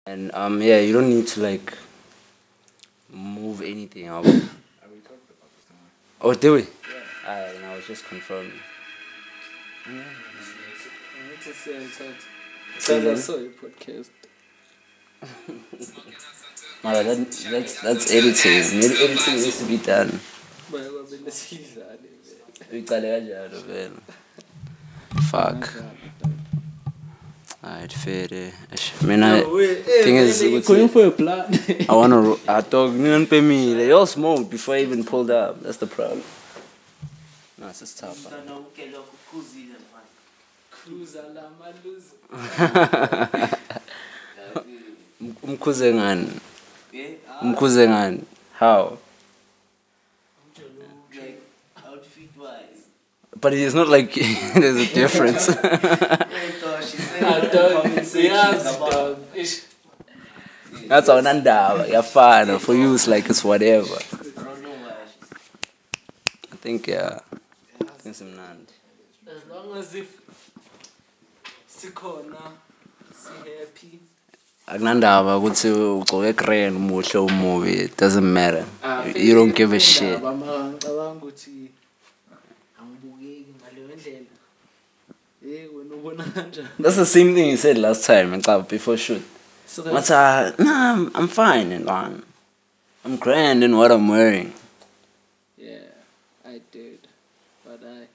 And yeah, you don't need to like move anything out. We talked about this now. Oh, did we? Yeah. And I was just confirming. Podcast. That's editing. Editing needs to be done. Fuck. Alright, fair. Thing is, going for a plan. I thought you pay me. They all smoked before I even pulled up. That's the problem. No, it's just tough. Mkuzengani. How? But it's not like there's a difference. That's all nanda. You're fine. For you, it's like it's whatever. I think yeah. As long as if sikhona happy. Akunandaba ukuthi ugcoke grey umuhle umuvi. It doesn't matter. You don't give a shit. That's the same thing you said last time before shoot. Nah, I'm fine and I'm grand in what I'm wearing. Yeah, I did. But what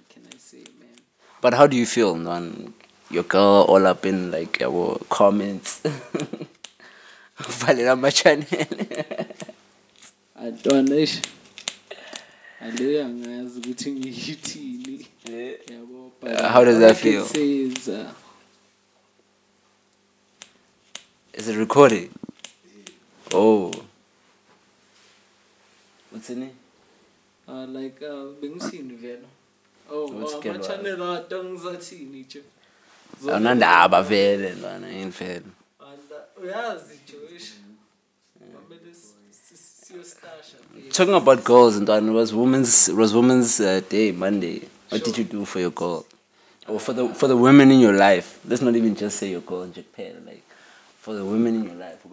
can I say, man? But how do you feel, man? Your girl all up in like our comments. Valera my channel. I don't know. I don't know. How does that feel? Is it recording? Oh. What's in it? Like being seen velo. Oh, my channel don't zathini nje. Awunandaba vele lana yini vele. Uyazi Josh. Talking about goals and it was women's day Monday. What did you do for your girl? Or for the women in your life? Let's not even just say your girl in Japan. Like for the women in your life.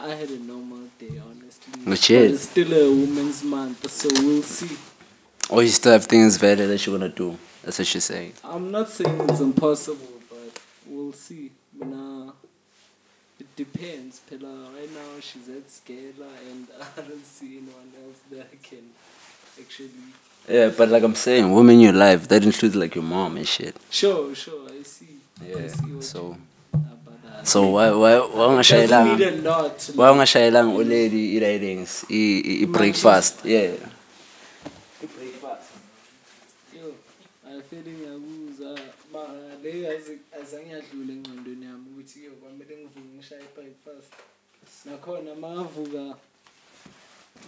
I had a normal day, honestly. Which is? But it's still a women's month, so we'll see. Or you still have things better that you're gonna do. That's what she's saying. I'm not saying it's impossible, but we'll see. It depends. Right now she's at Scala and I don't see anyone else that I can actually... Yeah, but like I'm saying, women in your life, that includes like your mom and shit. Sure, I see. Yeah, I see so why ungashayelanga ulady i-ridings i-breakfast? Yeah. Yo, I feeling yakuza le azange yadlula engqondweni yami ukuthi yo kwamele ngivuke ngishaye breakfast. Nakhona mangavuka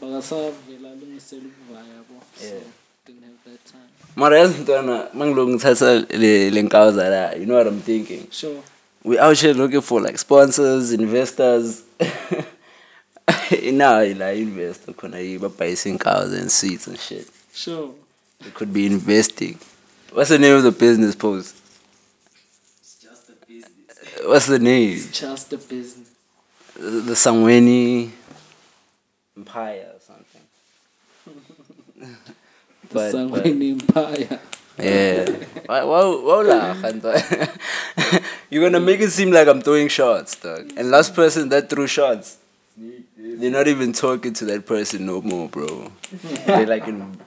bakasavela lungisela ukuvaya yabo. So didn't have that time. Mara yazi ntwana mangiloko ngithatha le nkawuza la, you know what I'm thinking? Sure. We out here looking for like sponsors, investors. Now like investor khona buying cars and seats and shit. Sure. They could be investing. What's the name of the business post? It's just a business. What's the name? It's just a business. The Sangweni Empire or something. The Sangweni Empire. Yeah. You're gonna make it seem like I'm throwing shots, dog. And last person that threw shots, they're not even talking to that person no more, bro. They're like I'm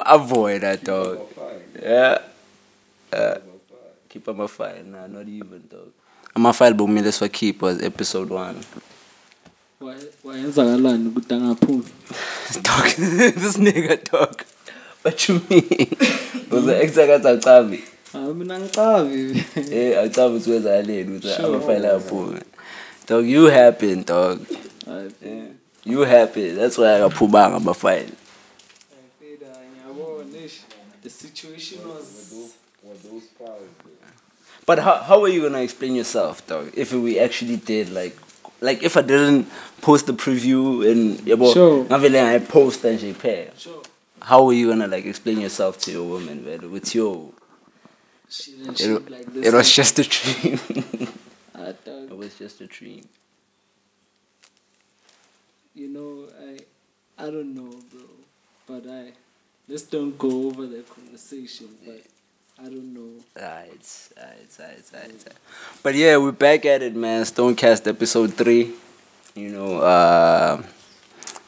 avoid that, dog. Yeah. Keep on my file. Nah, not even, dog. I'm a file, but me that's what keep was episode 1. Why yenzakalani ukuthi angaphumi? Dog, this nigga, dog. What you mean? Was the exact acabi? Mina ngicabi. Eh, acabi siwezaleni ukuthi amafile aphuma. Dog, you happen, dog. Yeah. You happy. That's why I ngaphumanga amafile. The situation was those files. But how are you gonna explain yourself, dog? If we actually did like if I didn't post the preview and sure. I post and JPEG. Sure. How are you gonna like explain yourself to your woman, man? With your shit and shit like this. It was just a dream. Ah, dog. It was just a dream. You know, I don't know, bro. But let's don't go over the conversation. But I don't know. Alright. But yeah, we're back at it, man. Stonecast episode 3. You know,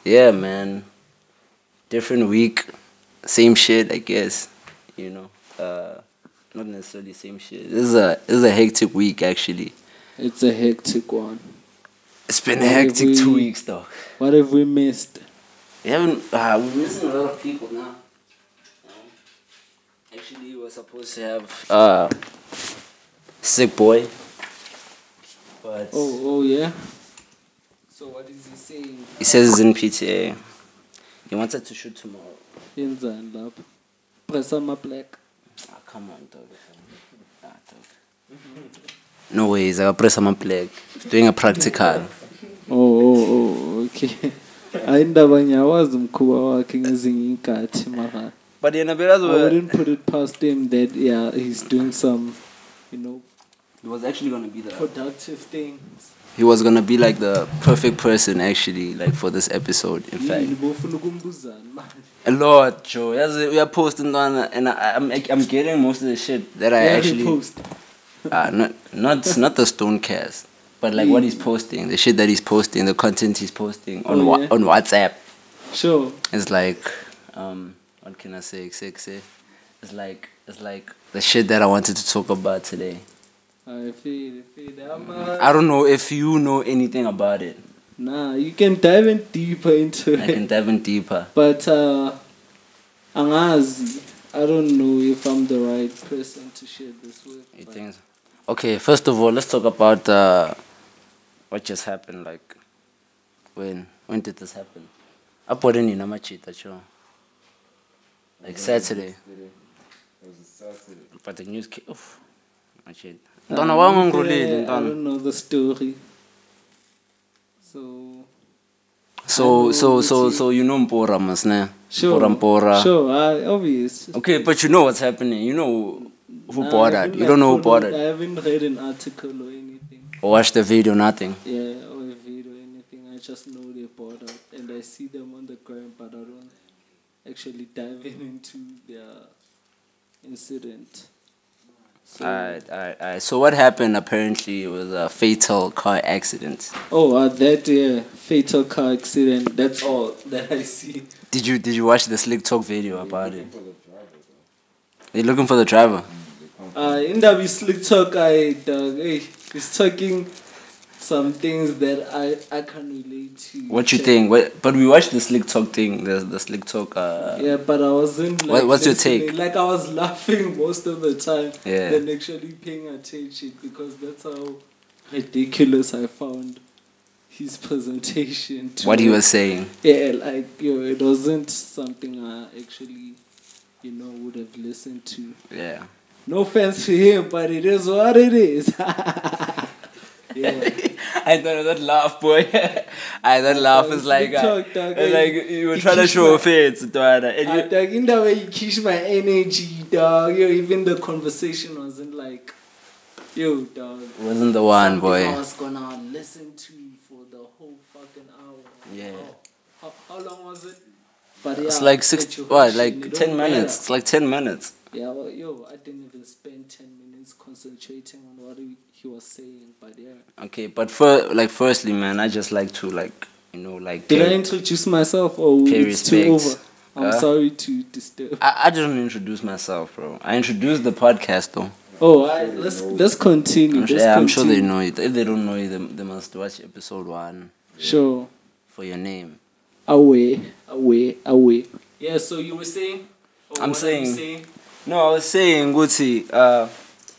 yeah, man. Different week, same shit, I guess. You know, not necessarily same shit. This is a hectic week, actually. It's a hectic one. It's been a hectic 2 weeks, though. What have we missed? We're missing a lot of people now. Actually, we're supposed to have Sick Boy. But Oh yeah. So what is he saying? he says he's in PTA. He wanted to shoot tomorrow. In lab. Press on my black. Come on, dog. Dog. No ways, I got press on my plague. Doing a practical. Okay. Indaba ngiyawazi umkhuba wakhe ngezinye inkathi mara. But I wouldn't put it past him that he's doing some, you know, he was actually gonna be productive things. He was gonna be like the perfect person actually, like for this episode. In fact, a lot, Joe. We are posting on, and I'm getting most of the shit that I actually post. not the Stonecast, but like what he's posting, the shit that he's posting, the content he's posting on on WhatsApp. Sure. It's like what can I say? It's like the shit that I wanted to talk about today. I feel. I don't know if you know anything about it. Nah, you can dive in deeper into it. I can dive in deeper. But Angazi, I don't know if I'm the right person to share this with. You think so? Okay, first of all, let's talk about what just happened. Like, when did this happen? I put in Namachita, sure. Like Saturday. It was a Saturday. But the news came. Oof. My shit. I don't know the story. So you know Mpura, Masne? Sure. Mpura. Sure, obvious. Okay, but you know what's happening. You know who bought it. You don't know who bought it. I haven't read an article or anything. Or watched the video, nothing. Yeah, or a video or anything. I just know they bought it. And I see them on the ground, but I don't actually dive into their incident. So, Alright. So what happened apparently was a fatal car accident. That fatal car accident. That's all that I see. Did you watch the Slick Talk video about it? They're looking for the driver. In the Slick Talk, he's talking some things that I can relate to. What you think? But we watched the Slick Talk thing, the Slick Talk. Yeah, but I wasn't like. What's your take? Like I was laughing most of the time, yeah, than actually paying attention because that's how ridiculous I found his presentation. What he was saying. Yeah, like it wasn't something I actually, would have listened to. Yeah. No offense to him, but it is what it is. Yeah. I thought that laugh, boy. That laugh is like, like you were trying to show a face, dog. In the way you catch my energy, dog. Even the conversation wasn't like, dog. Wasn't the one, boy. I was gonna listen to for the whole fucking hour. Yeah. How long was it? But it's like 10 minutes. It's like 10 minutes. Yeah, well, I didn't even spend 10 minutes concentrating on what he was saying, but yeah. Okay, but firstly, man, I just like to Did I introduce myself or it's too over? I'm sorry to disturb. I didn't introduce myself, bro. I introduced the podcast, though. Oh, let's continue. I'm sure they know it. If they don't know it, they must watch episode 1. Sure. For your name. Away. Yeah, so you were saying? I was saying, Gucci,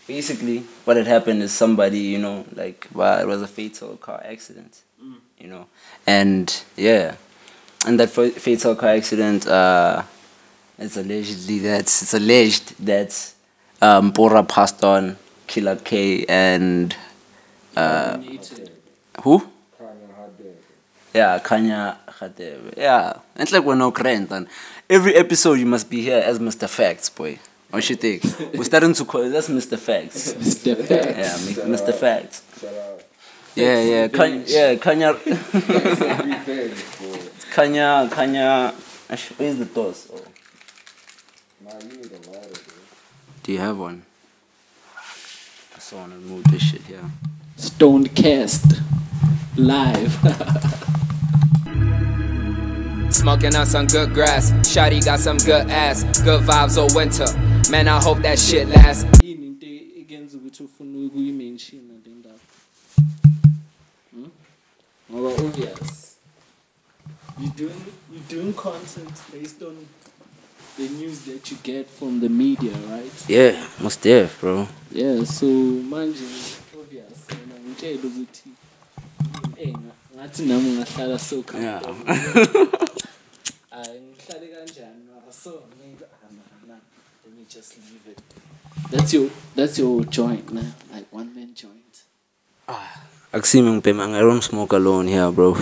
basically what had happened is somebody, it was a fatal car accident, and yeah, and that fatal car accident, it's alleged that Mpura passed on Killer K and who? Yeah, Kanya Khadebe. Yeah, it's like we're no grand. Every episode you must be here as Mr. Facts, boy. What you think? We're starting to call that's Mr. Facts. Mr. Facts. Yeah, Mr. Facts. Shout out. Yeah, Kanya. Kanya. Where's the toss? Oh. Nah, you need a lighter, bro. Do you have one? I saw want to move this shit here. Stonedcast live. Smoking on some good grass. Shawty got some good ass. Good vibes all winter. Man, I hope that shit lasts. Yini into egenza ukuthi ufuna ukuyimention le ndaba? Ngoba obvious. You doing content based on the news that you get from the media, right? Yeah, most def, bro. Yeah, so manje obvious mina ngitshela ukuthi ngathi nami ngahlala so Yeah. Ay ngihlale kanjani mara so maybe let me just leave it. That's your joint, man. Like one man joint. Aksimi ngipema, I don't smoke alone here, bro.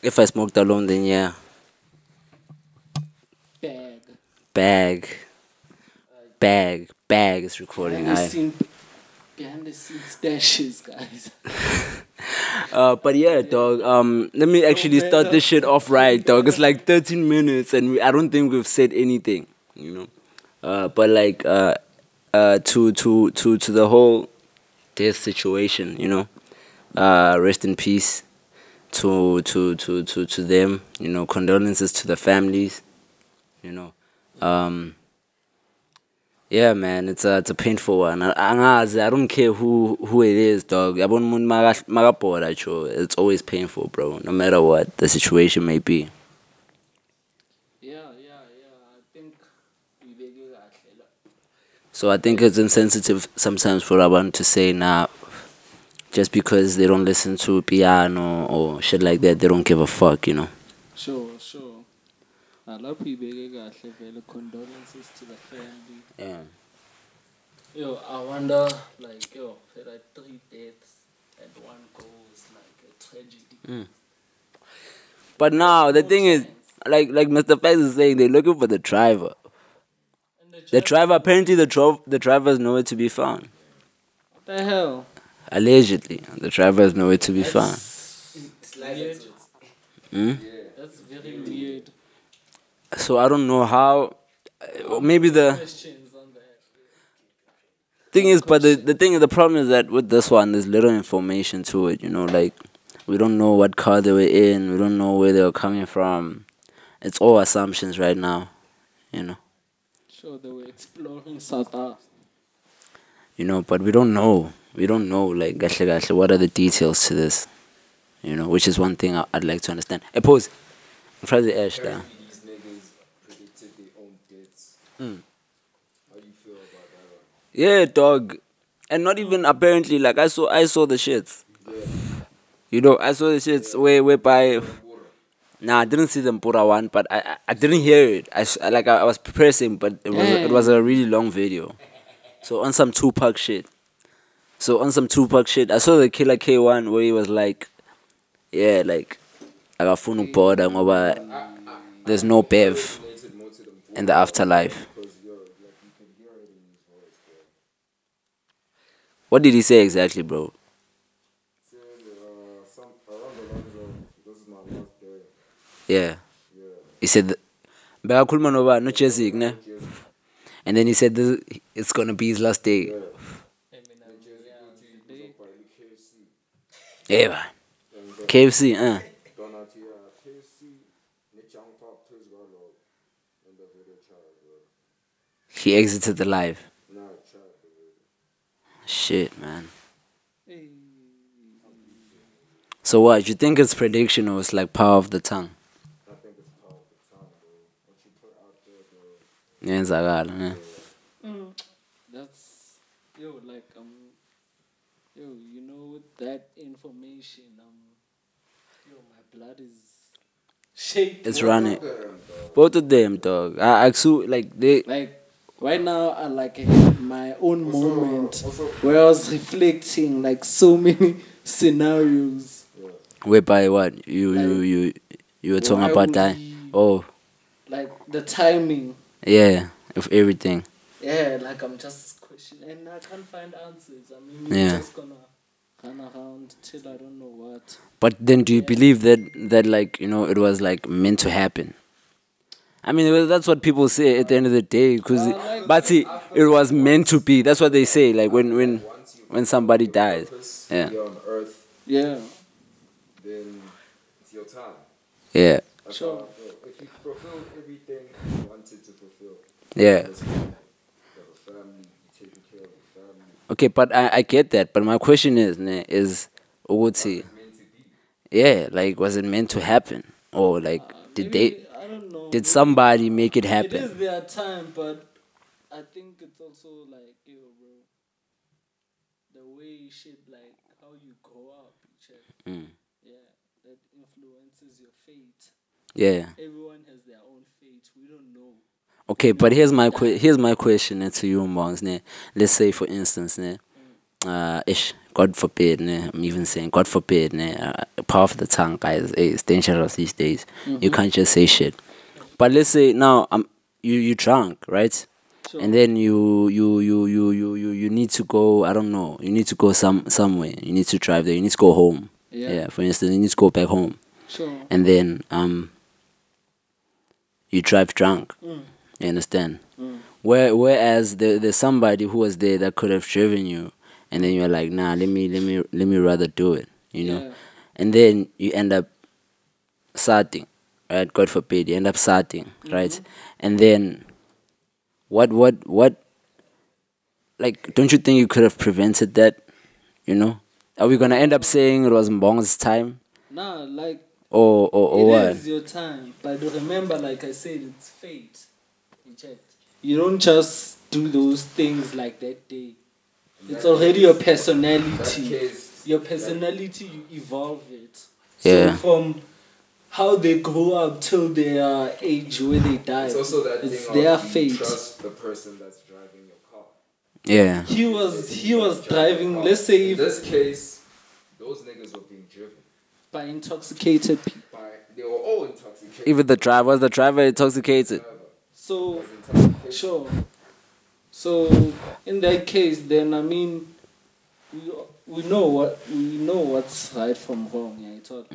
If I smoked alone, then yeah. Bag is recording. Behind the scenes stashes, guys. But yeah, dog. Let me actually start this shit off right, dog. It's like 13 minutes, and I don't think we've said anything, you know. But like, to the whole death situation, you know. Rest in peace to them, you know. Condolences to the families, you know. Yeah, man, it's a painful one. I don't care who it is, dog. It's always painful, bro, no matter what the situation may be. Yeah. I think we did it actually. So I think it's insensitive sometimes for Aban to say, nah, just because they don't listen to piano or shit like that, they don't give a fuck, you know. Sure. I love people. Condolences to the family. Yeah. Yo, I wonder, like, there are 3 deaths and one goes like a tragedy. But now the thing is, like Mr. Faz is saying, they're looking for the driver. And The driver, apparently the driver is nowhere to be found. What the hell? Allegedly, the driver is nowhere to be found. It's weird. That's very weird. So I don't know how. Maybe the Questions on that. thing is, but the problem is that with this one, there's little information to it. You know, like we don't know what car they were in. We don't know where they were coming from. It's all assumptions right now. You know. Sure, they were exploring South Africa. You know, but we don't know. We don't know, like, gahle, what are the details to this? You know, which is one thing I'd like to understand. Hey, pause. I'm trying to ash down. These niggas predicted their own deaths. How you feel about that? Yeah, dog. And not even apparently, like, I saw the shits. Yeah. You know, I saw the shits whereby... Nah, I didn't see the Mpura one, but I didn't hear it. I was pressing, but it was a really long video. So on some Tupac shit. I saw the Killer K one where he was like, yeah, like, akafuna ukuboda ngoba there's no bev in the afterlife. What did he say exactly, bro? Said around the lines of, this is my last day. Yeah. He said, "Bekakhuluma noba no Jessic, ne?" And then he said, it's gonna be his last day. Yeah, man. KFC, He exited the live. Shit, man. So what? You think it's prediction or it's like power of the tongue? I think it's power of the tongue, bro. What you put out there, bro. Yeah. That's like you know, with that information, my blood is shaking. It's running. Both of them, dog. Like right now, I like had my own moment where I was reflecting like so many scenarios. Whereby what? You were talking Why about would that? he- Oh, Like the timing. yeah, of everything. Yeah, like I'm just questioning and I can't find answers. I mean, we're Yeah. just gonna run around till I don't know what. But then, do you believe that like it was like meant to happen? I mean, well, that's what people say at the end of the day. But see, it was meant to be. That's what they say. Like when somebody dies. Purpose Yeah. here on earth, Yeah, then it's your time. Yeah. That's Sure. how I feel. If you fulfilled everything you wanted to fulfill, Yeah. that's fine. You have a family, you're taking care of your family. Okay, but I get that. But my question is, Uguti, It's meant to be. yeah, like was it meant to happen, or like did maybe, I don't know. did maybe somebody make it It happen? is their time, but I think it's also like, yo, bro, the way shit, like how you grow up, check. Yeah, that influences your fate. Yeah. Everyone has their own fate. We don't know. Okay, but here's my question to you, Mongs. Let's say, for instance, God forbid, I'm even saying, God forbid, power of the tongue, guys, it's dangerous these days. You can't just say shit. But let's say now, you drunk, right? Sure. And then you need to go. I don't know. You need to go somewhere. You need to drive there. You need to go home. Yeah. For instance, you need to go back home. Sure. And then you drive drunk. You understand? Whereas there's somebody who was there that could have driven you, and then you're like, nah, let me rather do it, Yeah. And then you end up starting, right? God forbid, you end up starting, right? And then what? Like, don't you think you could have prevented that? Are we gonna end up saying it was Mbong's time, Nah, like or what? it is your time, but remember, like I said, it's fate. You checked. You don't just do those things like that day. It's already your personality. Your personality, you evolve it. Yeah. So from how they grow up till their age where they die, It's also that it's thing their of you fate. trust the person that's driving your car. Yeah. He was driving. Let's say In if this case, those niggas were being driven by intoxicated people. they were all intoxicated. Even the driver intoxicated. So sure. So in that case, then I mean, we know what's right from wrong. Yeah, it's all.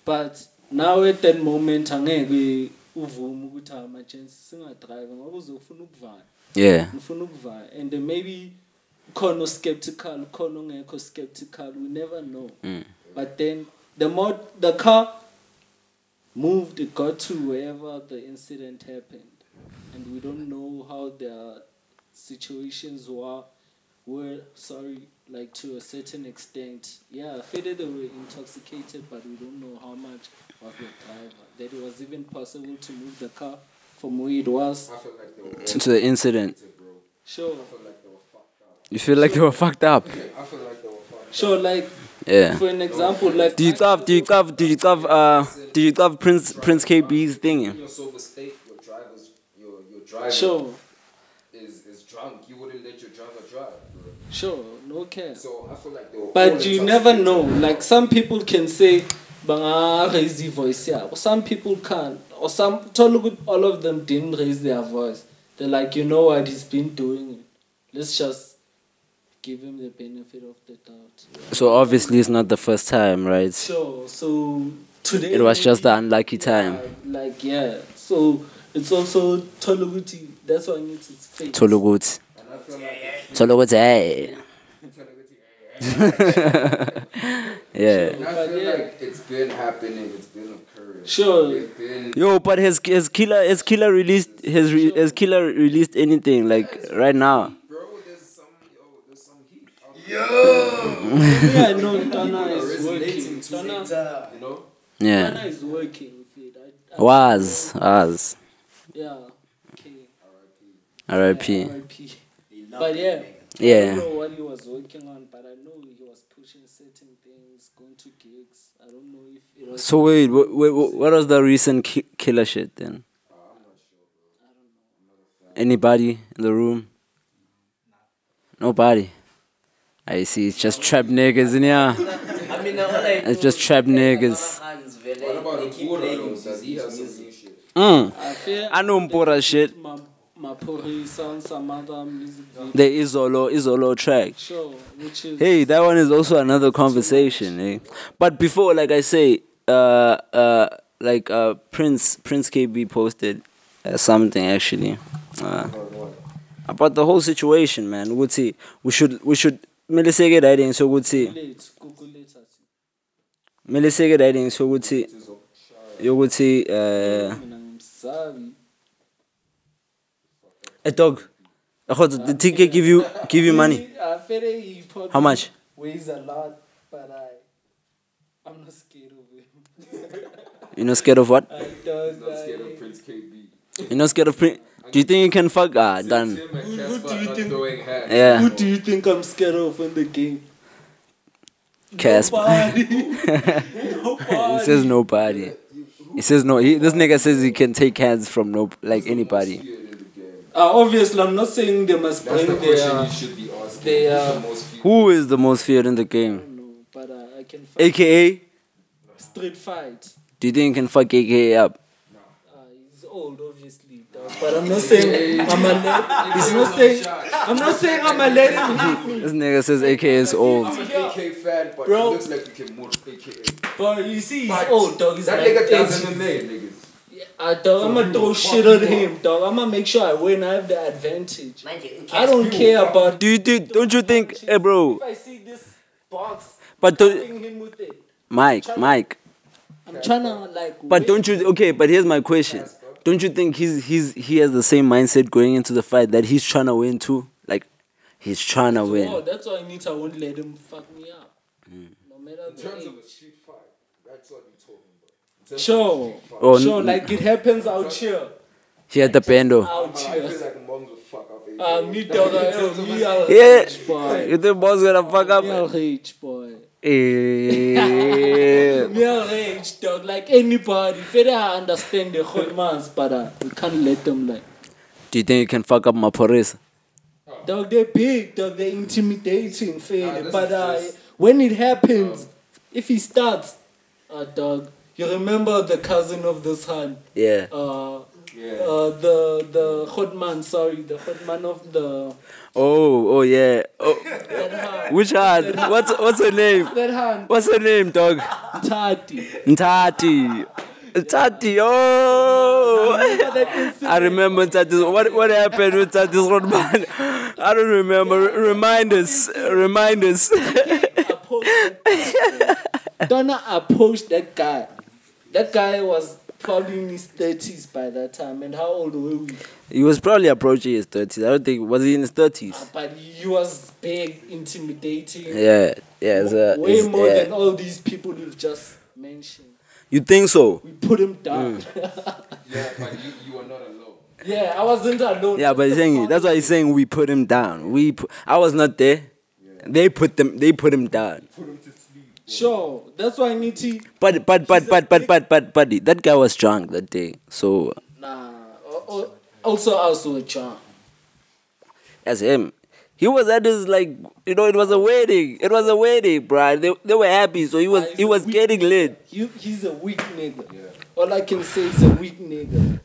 But now at that moment, angeke uvume ukuthi ama-chance singadrive ngoba uzofuna ukuvala. Yeah. Ufuna ukuvala, and then maybe khona skeptical, khona ongekho skeptical. We never know. But then the more the car moved, it got to wherever the incident happened, and we don't know how their situations were like to a certain extent. Yeah, faded they were intoxicated, but we don't know how much of the driver. That it was even possible to move the car from where it was. I feel like they were To the incident. Sure. I feel like they were fucked up. You feel like they were fucked up. I feel like they were fucked Sure, like Yeah. for an example, like Do you have Prince KB's thing? In your sober state, your driver sure, is drunk. You wouldn't let your driver drive, bro. sure, no care. So I feel like they were all But you never intoxicated. know. Like some people can say, "Banga raise the voice." Yeah, some people can't. Or all of them didn't raise their voice. They're like, you know what, he's been doing it. Let's just give him the benefit of the doubt. So obviously it's not the first time, right? Sure. So today It was just an unlucky time. Like yeah. So it's also Toluguti. That's why I need to fake. Tolugut. And I feel like Tolugut. Hey. Yeah. And I feel like it's been happening. It's been occurring. Sure. It's been Yo, but has Killer released anything like right now? bro. There's some heat. Maybe I know Tana is working. Tana, You know. Yeah. Tana is working with it. Was. Yeah. Okay. R.I.P. R.I.P. But yeah. I Yeah. don't know what he was working on, but I know he was pushing certain things, going to gigs. I don't know if it was. So wait, what was the recent Killer shit then? Anybody in the room? Nobody. I see. It's just trap niggas in here. It's just trap niggas. What about Mpura though? Does he have some new shit? I feel I know Mpura shit. my Maphorisa and some other music video. The Izolo track. Sure, which is Hey, that one is also another conversation, eh? But before, like I say, Prince KB posted something actually about the whole situation, man. Would see we should Melisege writing so would see late, Google later. Melisege writing so would see you would see I'm sorry. a dog. The ticket give you money. How much? Weighs a lot, but I'm not scared of him. You're not scared of what? I He's don't not scared of Prince KB. You're not scared of Prince? Do you think you can fuck? Done. Tim and Casper not throwing hands. Yeah. Who do you think I'm scared of in the game? Casper. Nobody. He says nobody. He says no. This nigga says he can take hands from anybody. Feared in the game. Obviously, I'm not saying they must That's bring the question their. you should be asking. they, Who's uh, the most feared? Who is the most feared in the I game? don't know, but I can fight. AKA? Street fight. Do you think you can fuck AKA up? He's old, obviously, dog. But I'm not saying I'm a let. He's not saying. I'm not saying I'm a let him hit me. This nigga says AKA is old. I'm an AK fan, but Bro. it looks like we can move AKA. But you see, he's But old, dog. He's that like nigga does 80. MMA, niggas. Dog, I'm gonna throw shit at him, dog. I'm gonna make sure I win. I have the advantage. I don't care about. Don't you think, hey bro, If I see this box, but tapping him with it, Mike, I'm trying to like. but win. don't you, okay, but here's my question. Don't you think he has the same mindset going into the fight that he's trying to win too? Like, he's trying to Oh, win. that's why I won't let him fuck me up. No matter In the terms age. of a street fight, that's what we're talking about. In terms Sure. of a street fight, Oh, Sure, like it happens out here. he had the bendo. Out I feel here. like mom's will fuck up AKA. Me, dog, me, I'll Yeah. rage, boy. You think boss gonna fuck up? Me, I'll rage, boy. Eh. Me, I'll rage, dog. Like anybody. If they understand the whole man's, but we can't let them like. Do you think you can fuck up Mpura? Dog, they're big, dog. They're intimidating, fair. this But is just- when it happens, if he starts, dog, you remember the cousin of the son? Yeah. The hot man, sorry, the hot man of the Oh yeah. Oh, that hand. which hand? What's her name? That hand, What's her name, dog? Tati. Ntati. Ntati. Oh. Remember that incident? I remember Ntati's. What happened with Ntati's road man? I don't remember. Remind us. Donna approached that guy. That guy was probably in his 30s by that time. And how old were we? He was probably approaching his 30s. I don't think was he in his 30s. But he was big, intimidating. Yeah. Way more than all these people you've just mentioned. You think so? We put him down. Yeah, but you are not alone. Yeah, I wasn't alone. Yeah, but he's saying that's why he's saying we put him down. I was not there. They put him down. Put him to sleep. Sure, that's why I need to. But that guy was drunk that day. So Nah. Also, a charm. as him, he was at his it was a wedding. It was a wedding, bro. They were happy, so he was getting lit. He's a weak nigga. Yeah. All I can say is a weak nigga.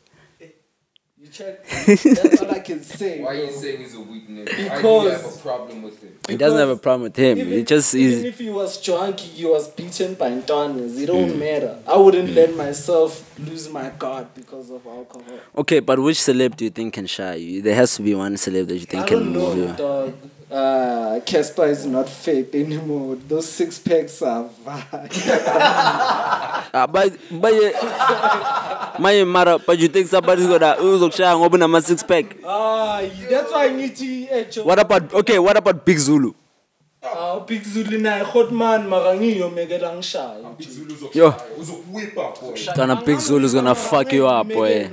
You check. That's all I can say. Why are you bro. saying he's a weak nigga? Why do Because- you have a problem with him? He doesn't have a problem with him. Even, He just even is. if he was drunk, he was beaten by Ntones. It don't matter. I wouldn't let myself lose my guard because of alcohol. Okay, but which celeb do you think can shy you? There has to be one celeb that you think I can don't move know, you. dog. Casper is not fake anymore. Those 6 packs are vibe. But you think somebody's gonna open a 6-pack? That's why I need to. What about Big Zulu? Big Zulu na hot man marangi yo megelang shy. Yo, Whip up, boy. gonna Big Zulu's gonna fuck you up, boy.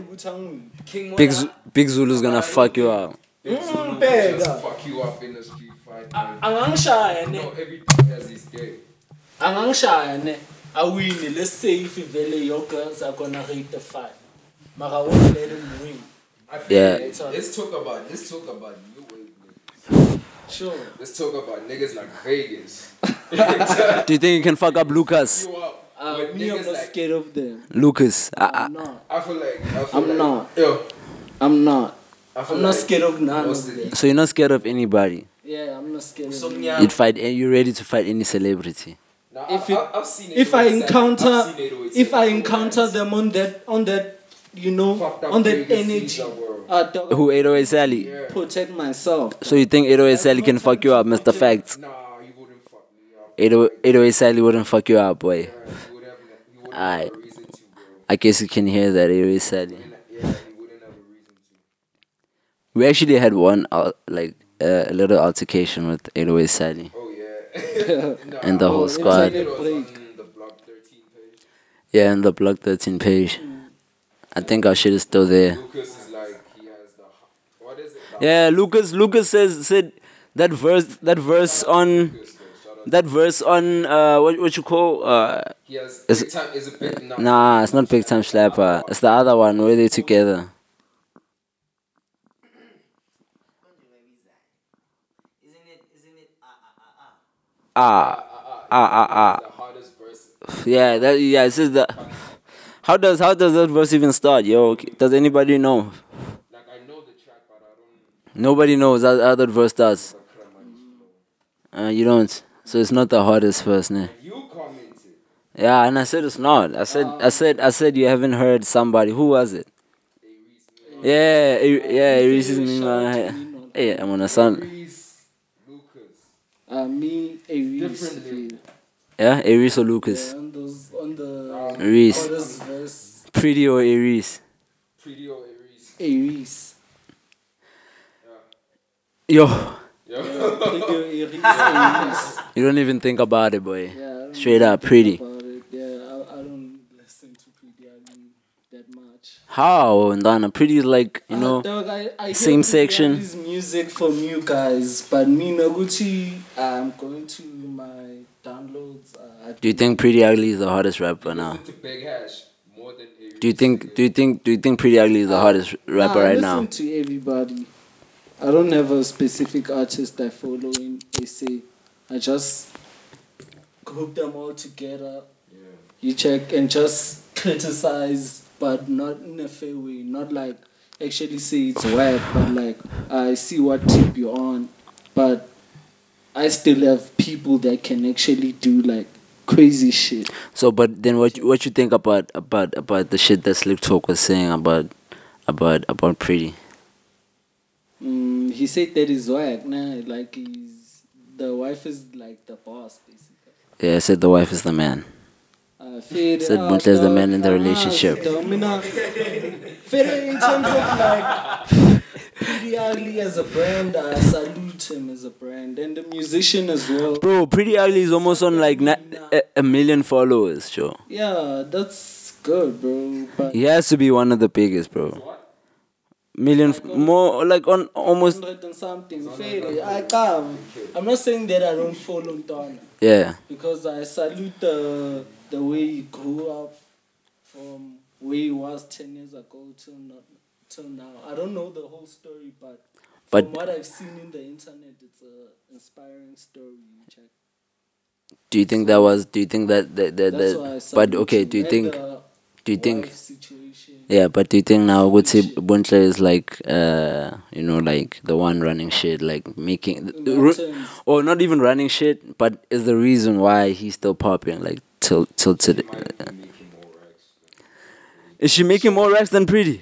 Big Zulu's gonna fuck you up. Just Pega. fuck you up in the street fight, man. Angang shy ne. No, everything has his day. Angang shy ne. Awini, let's say if vele your girls are gonna rate the fight. Mara won't let him win. I feel Yeah. like let's talk about new wave niggas. Sure. Let's talk about niggas like Vegas. Do you think you can fuck up Lucas? You up. But Me, I'm niggas not like, scared of them. Lucas. I'm not. I feel like I'm not. Yo, I'm not. I'm not scared of none of them. So you're not scared of anybody. Yeah, I'm not scared of So, them. yeah. You'd fight. You're ready to fight any celebrity. Now, I've seen If I 808 encounter, I've seen 808 if I Celeb encounter romance. them on that, you know, Fucked up on that niggas energy, sees the world. dog, Who 808 Sally? Yeah. protect myself. So you think 808 Sally I've can no fuck you time up, to Mr. protect- Facts? Nah, you wouldn't fuck me up. 808 Sally wouldn't fuck you up, boy. Yeah, you wouldn't have Aight. a reason to, bro. I guess you can hear that 808 Sally. Yeah, you wouldn't have a reason to. We actually had one a little altercation with 808 Sally Oh, yeah. Nah, and the whole Oh, squad. it was break. on the Block 13 page. Yeah, and the Block 13 page. I think our shit is still there. Lucas is like, he has the, what is it? Yeah, Lucas said that verse on what you call He has, Is big time, is a bit, nah, it's not Big Time Slapper. It's the other one where they together. The hardest verse. Yeah, it says that. How does that verse even start, yo? Does anybody know? Like, I know the track, but I don't. Nobody knows how that verse starts. You don't. So it's not the hardest verse, ne? You commented. Yeah, and I said it's not. I said you haven't heard somebody. Who was it? Yeah, Reese is me, man. Hey, I'm on a son. Reese, Lucas. Me, Aries. Differently. Yeah, Aries or Lucas? On the Reese. hardest verse, Priddy or Aries? Pretty or Aries. Aries. Yo, Pretty Aries. you don't even think about it, boy. Yeah, I don't Straight up, think Priddy. about it. Yeah, I don't listen to Pretty that much. How? Ndana, Priddy is like, you know, Dog, I same hear section. This music from you guys, but me Naguchi, I'm going to my downloads. do you think Pretty Ugly is the hardest rapper now? Listen to Big Hash more than Aries. Do you think Pretty Ugly is the hardest rapper I right listen now? to everybody. I don't have a specific artist I follow in SA. I just group them all together. Yeah. You check and just criticize, but not in a fair way. Not like actually say it's whack, but like I see what tip you're on. But I still have people that can actually do like crazy shit. So, but then what you think about the shit that Slick Talk was saying about Pretty? He said that is whack, nah. Like the wife is like the boss, basically. Yeah, I said the wife is the man. Said Buntle is the man in the relationship. In terms of like Pretty Ugly as a brand, I salute him as a brand, and the musician as well. Bro, Pretty Ugly is almost on like a million followers, Joe. Yeah, that's good, bro. But He has to be one of the biggest, bro. More like on almost 100 and something. Fair. I'm not saying that I don't follow Donna. yeah. Because I salute the way he grew up from where he was 10 years ago till now. I don't know the whole story, but from what I've seen in the internet, it's an inspiring story. Check. Do you think that? That's why I But salute okay, him. do you And think? wife situation. Yeah, but do you think now Buntle is like you know, like the one running shit, like making or not even running shit, but is the reason why he's still popping like till today? Is she making more racks than Pretty?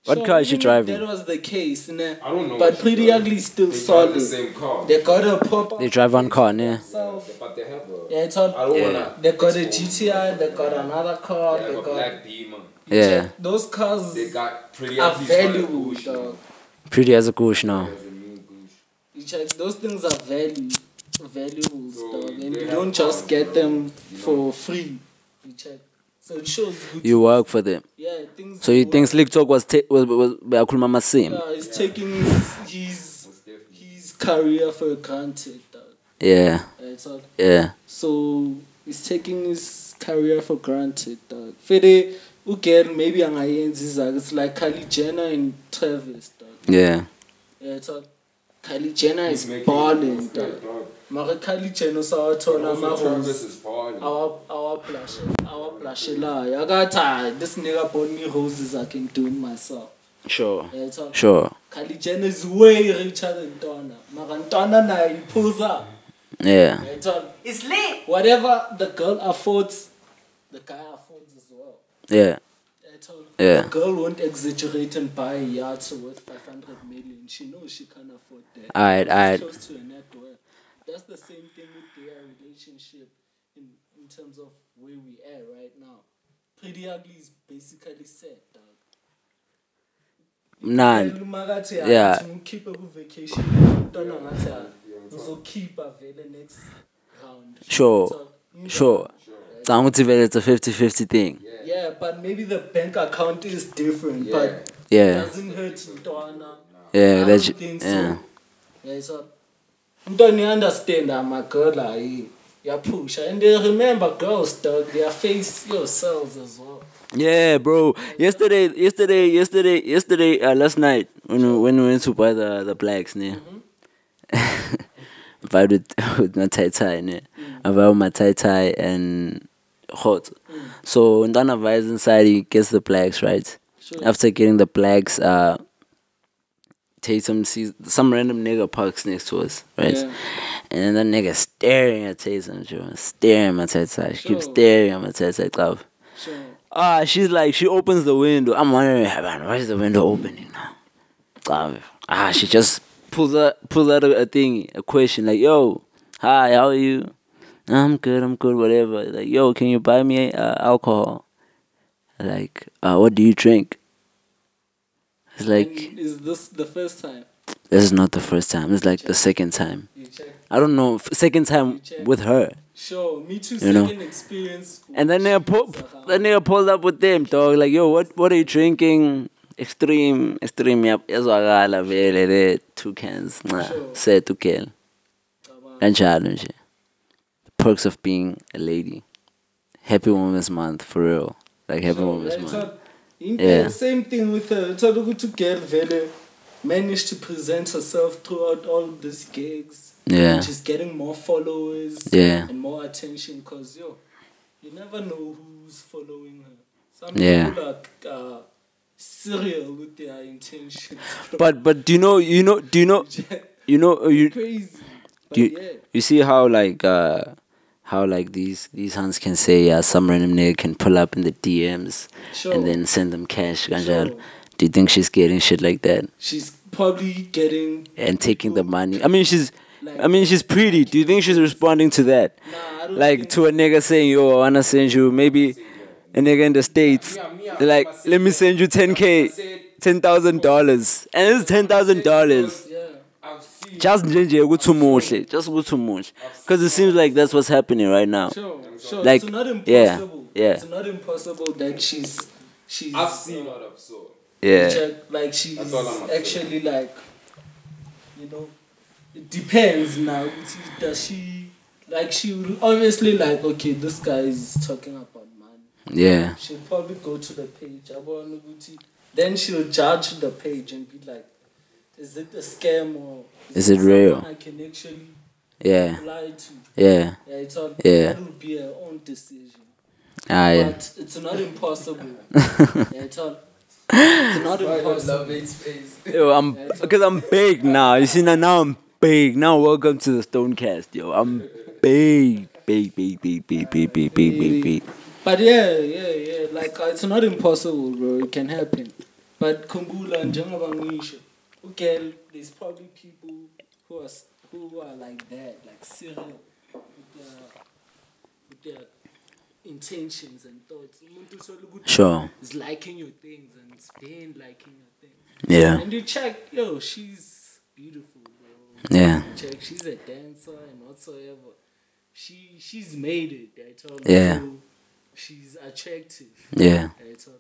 What car is she even if driving? that was the case, nah. I don't know. But what Pretty she Ugly is still drive. They solid. drive the same car. They got a proper. They drive one car, yeah. But they have a. Yeah, it's all, I don't wanna. they got a GTI, they got another car, They have they a got. black Beamer. Yeah. Those cars They got pretty are ugly valuable, Gucci. dog. Pretty has a Kush now. There's a new Gucci. You check, those things are valuables, So dog. And they you have don't just cars, get bro. them You for free. You check. So it shows good. You work for them. Yeah, things. So you work. think Slick Talk was Mama same? Yeah, he's taking his career for granted, dog. Yeah. It's all. Yeah. So he's taking his career for granted, dog. Fede, again, maybe it's like Kylie Jenner and Travis, dog. Yeah. Yeah, it's all. Kylie Jenner He's is making balling, moves, dog. dog. Mara Kylie Jenner saw Also, Tona Travis is balling. our blush la. I got this nigga bought me roses I can do it myself. Sure. Yeah, it's all. Sure. Kylie Jenner is way richer than Donna. Marantana na he pulls up. Yeah. Yeah, it's all. It's lit. Whatever the girl affords, the guy affords as well. Yeah. It's all. Yeah. The girl won't exaggerate and buy a yacht worth 500 million. She knows she can't afford that. Alright. Close to a net worth. That's the same thing with their relationship in terms of where we are right now. Pretty Ugly is basically sad, dog. None. Yeah. Yeah. To keep a good vacation. Don't matter. So keep a very next round. Sure. It's a 50-50 thing. Yeah, but maybe the bank account is different, but Yeah. it doesn't hurt Donna. Yeah, I that's don't think yeah. so. Yeah, so don't you understand that my girl you push and they remember girls dog, they face yourselves as well. Yeah, bro. Yesterday, last night when we went to buy the blacks, ne. Vibed with my tie, ne. I vibed with my tie and hot. So when Dana vibes inside, he gets the blacks, right? Sure. After getting the blacks, Tatum sees some random nigga parks next to us, right? Yeah. And then that nigga staring at Tatum, staring at my tie. She keeps Sure. staring at my tie, club. Sure. She's like, she opens the window. I'm wondering, man, why is the window opening now? She just pulls out a thing, a question, like, yo, hi, how are you? I'm good, whatever. Like, yo, can you buy me alcohol? Like, what do you drink? It's like, And is this the first time? this is not the first time. It's like the second time. You check. I don't know, second time with her. Sure, me too. You know. Second experience. And then they pulled up with them, dog. Like, yo, what are you drinking? Extreme, yep. Yazwakala vele le 2 cans. Sure. Say to kill. Kanjalo nje. Perks of being a lady. Happy Women's Month, for real. Like, Happy Women's Month. Yeah. Same thing with her. It's a good girl vele managed to present herself throughout all these gigs. Yeah. She's getting more followers. Yeah. And more attention because you never know who's following her. Some Yeah. people are serial with their intentions. But do you know Crazy. But you see how these hands can say, yeah, some random nigga can pull up in the DMs Sure. and then send them cash. Sure. Do you think she's getting shit like that she's probably getting and taking the money? I mean, she's pretty. Do you think she's responding to that? Nah, I don't Like think to a nigga saying, yo, I wanna send you maybe a nigga in the States. They're like, let me send you $10,000, and it's $10,000. Yeah. Just too much. Because it seems like that's what's happening right now. Sure. Like, It's not yeah, impossible. yeah. It's not impossible that she's I've seen what I've saw. Yeah. like she's That's all I'm actually like, it depends now. Does she will obviously like, okay, this guy is talking about money. Yeah. She'll probably go to the page. Then she'll judge the page and be like, is it a scam or Is it real? someone I can actually Yeah. apply to? Yeah. Yeah, it's all, Yeah. that will be her own decision. Yeah. But it's not impossible. Yeah, it's not impossible. Yo, because I'm big now. You see, now I'm big. Now welcome to the Stonedcast, yo. I'm big. But yeah. Like, it's not impossible, bro. It can happen. But Kumbula and Jangabangisha, okay, there's probably people who are like that, like serial with their intentions and thoughts. Sure. Is liking your things and staying liking your things. Yeah. And you check, yo, she's beautiful, bro. Yeah. Check, she's a dancer and whatsoever. She's made it. I told Yeah. you, she's attractive. Yeah. I told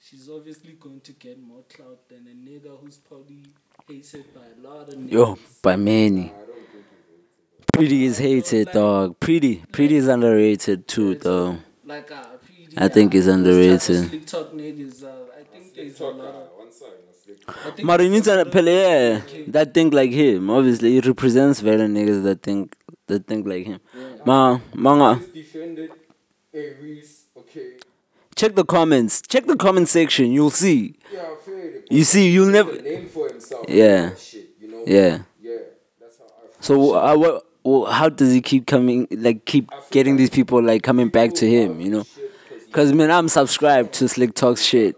she's obviously going to get more clout than a nigga who's probably hated by a lot of niggas. Yo, by many. Priddy is hated, dog. Priddy is underrated too, though. Like, I think he's underrated. Slick talk niggas, I think there's a lot of... Marinita Pele, that think like him. Obviously, he represents very niggas that think like him. Yeah. Manga. Just defended Aries, okay. Check the comments. Check the comment section. You'll see. Yeah, fair. You see, you'll He never. made a name for himself. Yeah. That shit, you know. Yeah. Yeah, that's how I feel. So how does he keep coming? Like keep getting these people like coming back to him? You know. Cause man, I'm subscribed to Slick Talk's shit.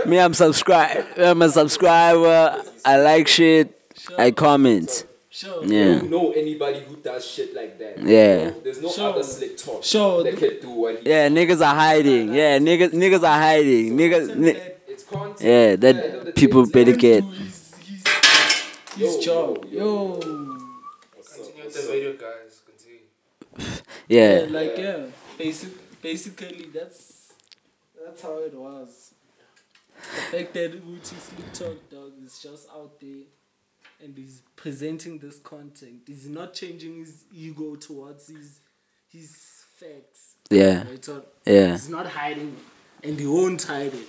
Me, I'm subscribed. I'm a subscriber. I like shit. I comment. Sure. You Yeah. don't know anybody who does shit like that. Yeah. There's no Sure. other Slick Talk Sure. that can do what he Yeah, niggas are hiding. Yeah, niggas are hiding. It's content. Yeah, that people better get. His job. Yo. Continue with the video, guys. Continue. Yeah. Like basically that's how it was. The fact that Uchi Slick Talk dog is just out there and he's presenting this content. He's not changing his ego towards his facts. Yeah. Right? So Yeah. he's not hiding and he won't hide it.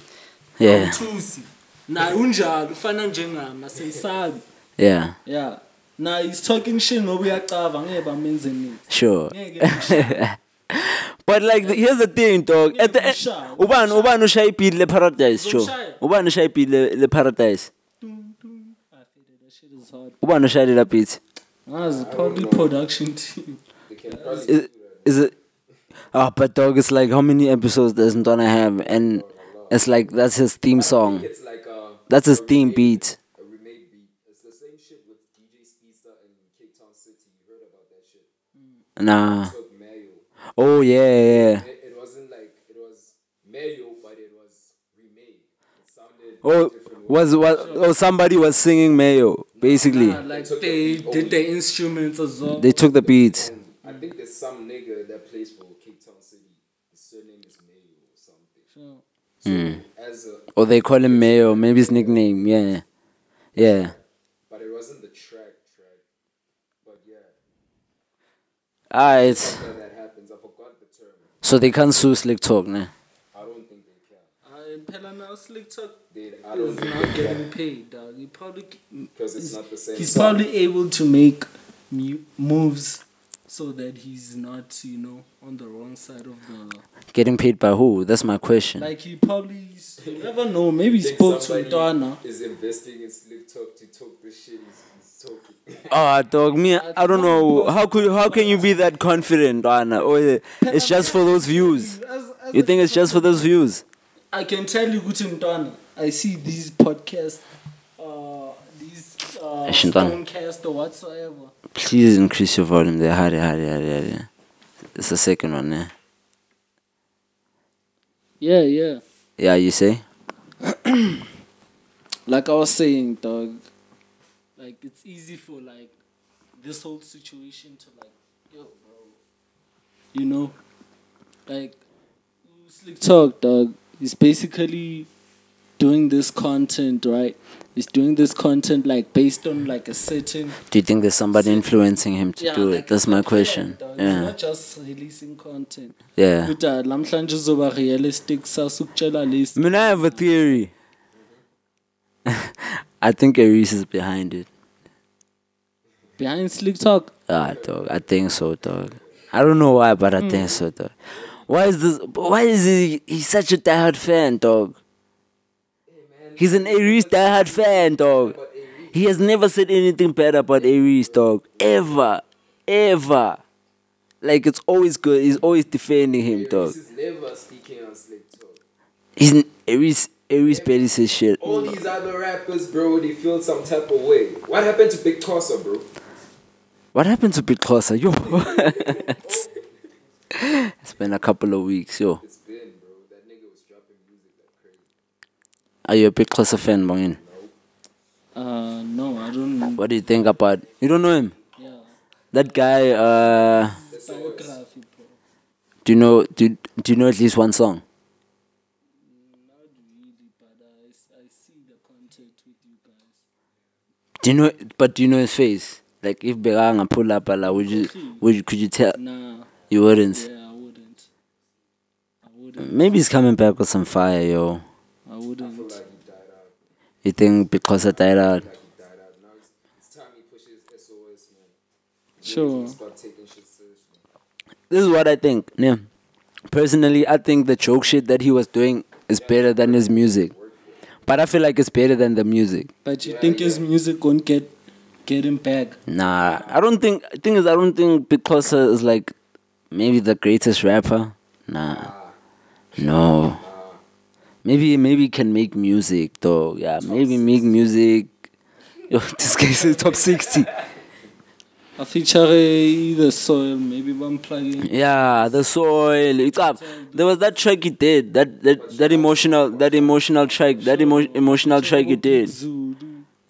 Yeah. Awuthusi. Na unjalo ufana njengami asensabi. Yeah. Yeah. Now he's talking shit ngoba uyacava ngeke bamenze nini. Sure. Ngeke bamshaya. But like, here's the thing, dog. At the end, ubani ushaya beat le paradise, sure. Ubani ushaya beat le paradise. I feel that shit is hard. Ubani ushaya le beat. It's probably production team. They can probably Is it? Oh, but dog, it's like how many episodes does Ndona have? And it's like that's his theme song. it's like That's his theme beat. a remade beat. It's the same shit with DJ Speedster in Cape Town City. You heard about that shit? Nah. Took Mayo. Oh yeah. It wasn't like it was Mayo, but it was remade. It sounded Oh, different. somebody was singing Mayo, basically. Like they did the instruments as well. They took the beat. And I think there's some nigga that plays for Cape Town City. His surname is Mayo or something. So as a Or they call him Mayo, maybe his nickname. Yeah. Yeah. but it wasn't the track. But yeah, Alright. that happens. I forgot the term. So they can't sue Slick Talk, nah. I don't think they can. Pella now Slick Talk I don't is think not they getting can paid, dog. He probably because it's not the same. he's song. probably able to make moves so that he's not, on the wrong side of the. Getting paid by who? That's my question. Like he probably, you never know. Maybe he Think spoke to somebody Donna. is investing in Slick Talk to talk the shit he's talking. Oh, dog, me, I don't know. How can you be that confident, Anna? Or it's just for those views? You think it's just for those views? I can tell you, Gutim Donna. I see these podcasts, these Stonedcast or whatsoever. Please increase your volume there. Hurry. It's the second one, eh? Yeah. Yeah, you say? Like I was saying, dog. Like it's easy for like this whole situation to like, yo, bro. Like Slick Talk, dog. He's basically doing this content, right? He's doing this content like based on like a certain. Do you think there's somebody influencing him to do like it? That's my question. Dog. He's Yeah. not just releasing content. Yeah. Kuda lamhlanje uzoba realistic sasukutshela list. I mean, I have a theory. I think Aries is behind it. Behind Slick Talk. Ah, dog. I think so, dog. I don't know why, but I think so, dog. Why is he's such a diehard fan, dog? He's an Aries diehard fan, dog. He has never said anything bad about Aries, dog. Ever. Like, it's always good. He's always defending him, dog. This is never speaking on Slick Talk. He's Aries barely says shit. All these other rappers, bro, they feel some type of way. What happened to Big Xhosa, bro? What happened to Big Xhosa? Yo. It's been a couple of weeks, yo. It's been, bro. That nigga was dropping music like crazy. Are you a Big Xhosa fan, Bongin? No, I don't know. What do you think about... You don't know him? Yeah. That guy, Biography, bro. do you know at least one song? Not really, but I see the content with you guys. Do you know his face? Like, if Beganga pull up, could you tell? Nah. You wouldn't? Yeah, I wouldn't. Maybe he's coming back with some fire, yo. I wouldn't. I feel like he died out. You think because I died out? Like he died out. Now it's time he pushes SOS, man. Sure. Start taking shit seriously. This is what I think. Yeah. Personally, I think the joke shit that he was doing is better than his music. But I feel like it's better than the music. But you think his music won't get him back? Nah, I don't think. Thing is, I don't think Big Xhosa is like maybe the greatest rapper. Nah, no. Maybe he can make music though. Yeah, maybe make music. Yo, this guy says top 60. I feature the soil, maybe one plugin. Yeah, the soil. It's up. There was that track he did. That emotional track. Emotional track he did.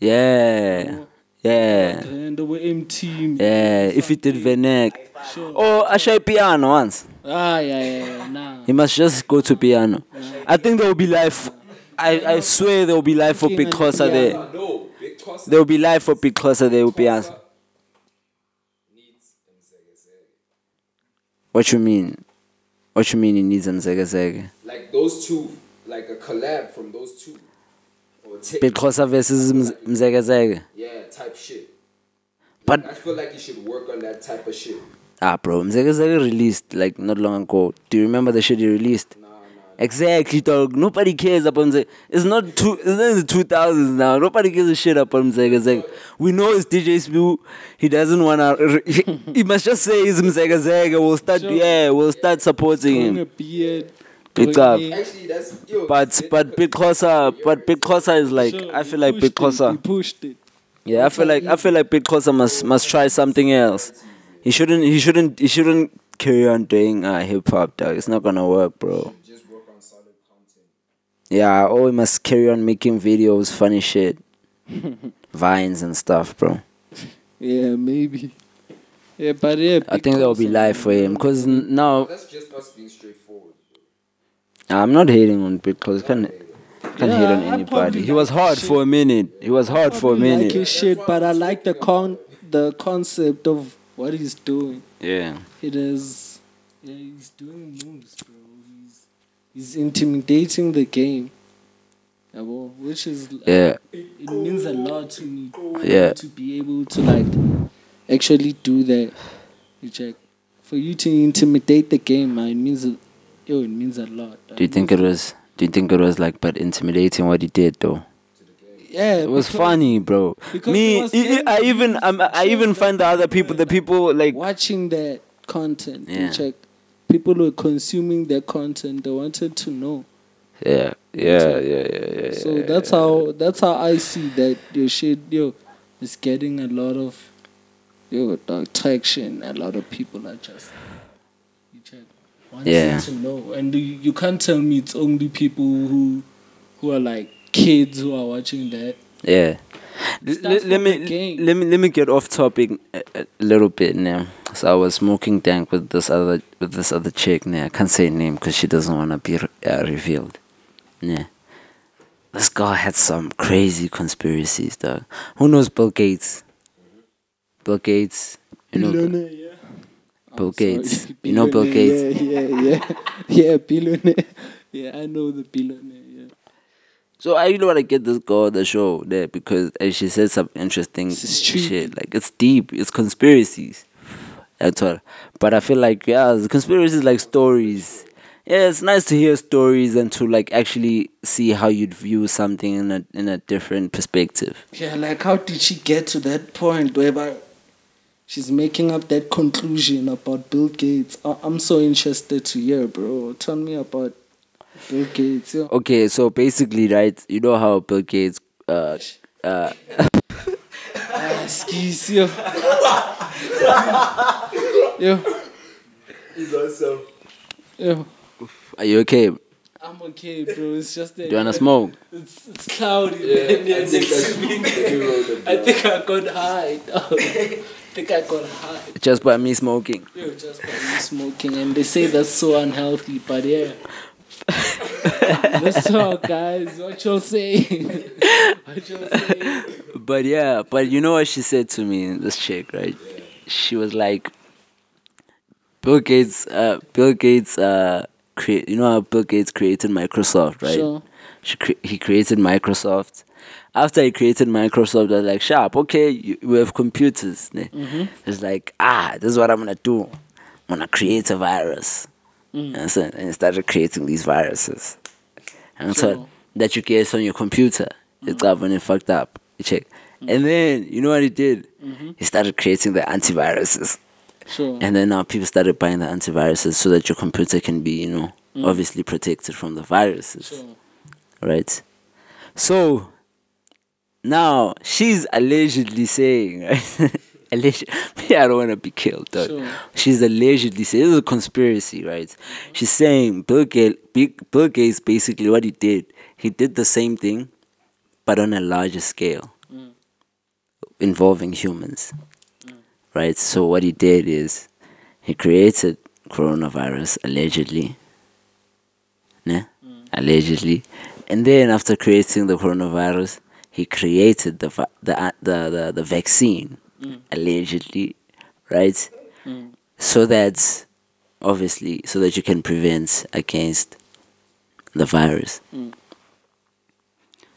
Yeah. Yeah. And the team. Yeah. If he did Venek. Sure. Oh, I tried piano once. Yeah. Nah. He must just go to piano. I think there will be live. I swear there will be live for Big Xhosa there. No, Big Xhosa. There will be live for Big Xhosa there will be answer. Needs Mzegazege. What you mean? What you mean he needs Mzegazege? Like those two, like a collab from those two. Or take, Big Xhosa versus Mzegazege. yeah, type shit. But I feel like you should work on that type of shit. bro, Mzegazege released like not long ago. Do you remember the shit he released? Nah. Exactly, dog. Nobody cares about Mzegazege. It's not in the 2000s now. Nobody gives a shit about Mzegazege. We know it's DJ Spew. He doesn't wanna. He must just say he's Mzegazege. We'll start supporting Growing him. a beard. It's up. Actually, that's yo. But Big Xhosa is like, Sure, I feel like Big He Xhosa. pushed it. Yeah, I feel like Big Xhosa must try something else. He shouldn't carry on doing hip hop, dog. It's not gonna work, bro. Just work on solid content. Yeah, or he must carry on making videos, funny shit, vines and stuff, bro. Yeah, maybe. Yeah, but yeah. I think there will be life for him, cause now That's just us being straightforward. I'm not hating on Big Xhosa. Can't hate on I anybody. probably He was like hard shit. for a minute. Like his shit, but I like the concept of what he's doing. Yeah. It is, yeah, he's doing moves, bro. He's intimidating the game. Yeah, well, which is Yeah. it means a lot to me. Yeah. To be able to like actually do that. You check. For you to intimidate the game, man, it means a lot. Do you think it was like but intimidating what he did though? Yeah, It was funny, bro. because Me, it was very I even find the people like watching that content. Yeah. You check. People were consuming their content. They wanted to know. yeah. So that's how I see that your shit is getting a lot of traction. A lot of people are just wanting to know, and you can't tell me it's only people who are like kids who are watching that. Yeah. Start Let from the game. me get off topic a little bit now. So I was smoking dank with this other chick now. I can't say her name because she doesn't want to be revealed. Yeah. This girl had some crazy conspiracies, dog. Who knows Bill Gates? Bill Gates, you know. Billionaire, yeah. Bill I'm sorry, Gates. You know Bill Gates. Yeah, billionaire. Yeah, I know the billionaire. Yeah. So I really want to get this girl on the show there because she said some interesting This is true. shit. Like it's deep. It's conspiracies. That's all. But I feel like the conspiracies like stories. Yeah, it's nice to hear stories and to like actually see how you'd view something in a different perspective. Yeah, like how did she get to that point where she's making up that conclusion about Bill Gates? I'm so interested to hear, bro. Tell me about Bill Gates. Yeah. Okay, so basically, right, you know how Bill Gates Skis, yo. Yo. He's awesome. Yo. are you okay? I'm okay, bro. It's just that Do you wanna smoke? It's cloudy. Yeah, man. I think that's you. I think I got high. I think I got high. Just by me smoking. Yo, just by me smoking, and they say that's so unhealthy, but yeah. Let's talk, guys. What y'all saying? What y'all saying? But you know what she said to me, this chick, right? She was like, Bill Gates, you know how Bill Gates created Microsoft, right? Sure. He created Microsoft. after he created Microsoft, I was like, sharp, okay, we have computers. Ne? It's like, this is what I'm gonna do. I'm gonna create a virus. And he started creating these viruses. And so that you get on your computer. It's up when it fucked up. You check. And then, you know what he did? He started creating the antiviruses. Sure. And then now people started buying the antiviruses so that your computer can be, you know, obviously protected from the viruses. Sure. Right? So, now, she's allegedly saying, right? I don't want to be killed, dog. Sure. She's allegedly saying, this is a conspiracy, right? She's saying Bill Gates, basically what he did the same thing, but on a larger scale, involving humans, right? So what he did is, he created coronavirus, allegedly, allegedly, and then after creating the coronavirus, he created the vaccine, allegedly, right? So that, obviously, so that you can prevent against the virus.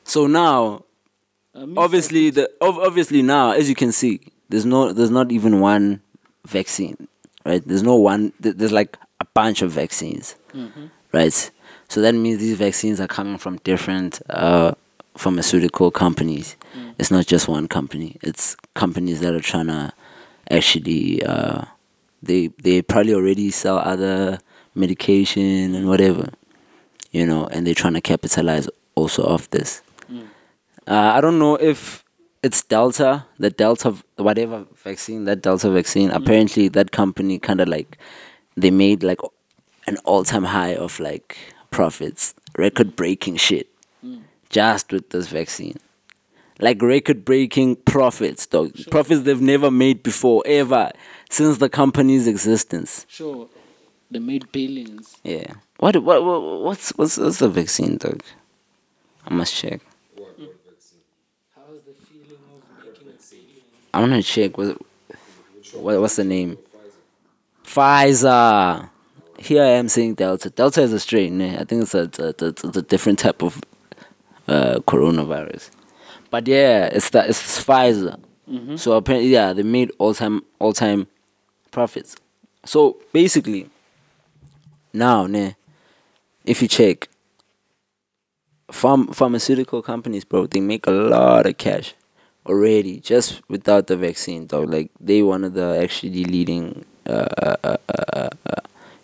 So now, obviously now, as you can see, there's not even one vaccine, right? There's no one. There's like a bunch of vaccines, right? So that means these vaccines are coming from different pharmaceutical companies. It's not just one company. It's companies that are trying to actually they probably already sell other medication and whatever, you know, and they're trying to capitalize also off this. I don't know if it's Delta vaccine. Apparently that company kind of like, they made like an all-time high of like profits, record-breaking shit, just with this vaccine. Like record-breaking profits, dog. Sure. Profits they've never made before, ever, since the company's existence. Sure, they made billions. Yeah. What's the vaccine, dog? I must check. How's the feeling of making a billion? I wanna check. What's the name? Pfizer. Here I am saying Delta. Delta is a strain. I think it's a different type of coronavirus. But yeah, it's Pfizer. So apparently, yeah, they made all time profits. So basically, now, if you check, pharmaceutical companies, bro, they make a lot of cash already just without the vaccine, though. Like, they one of the actually leading,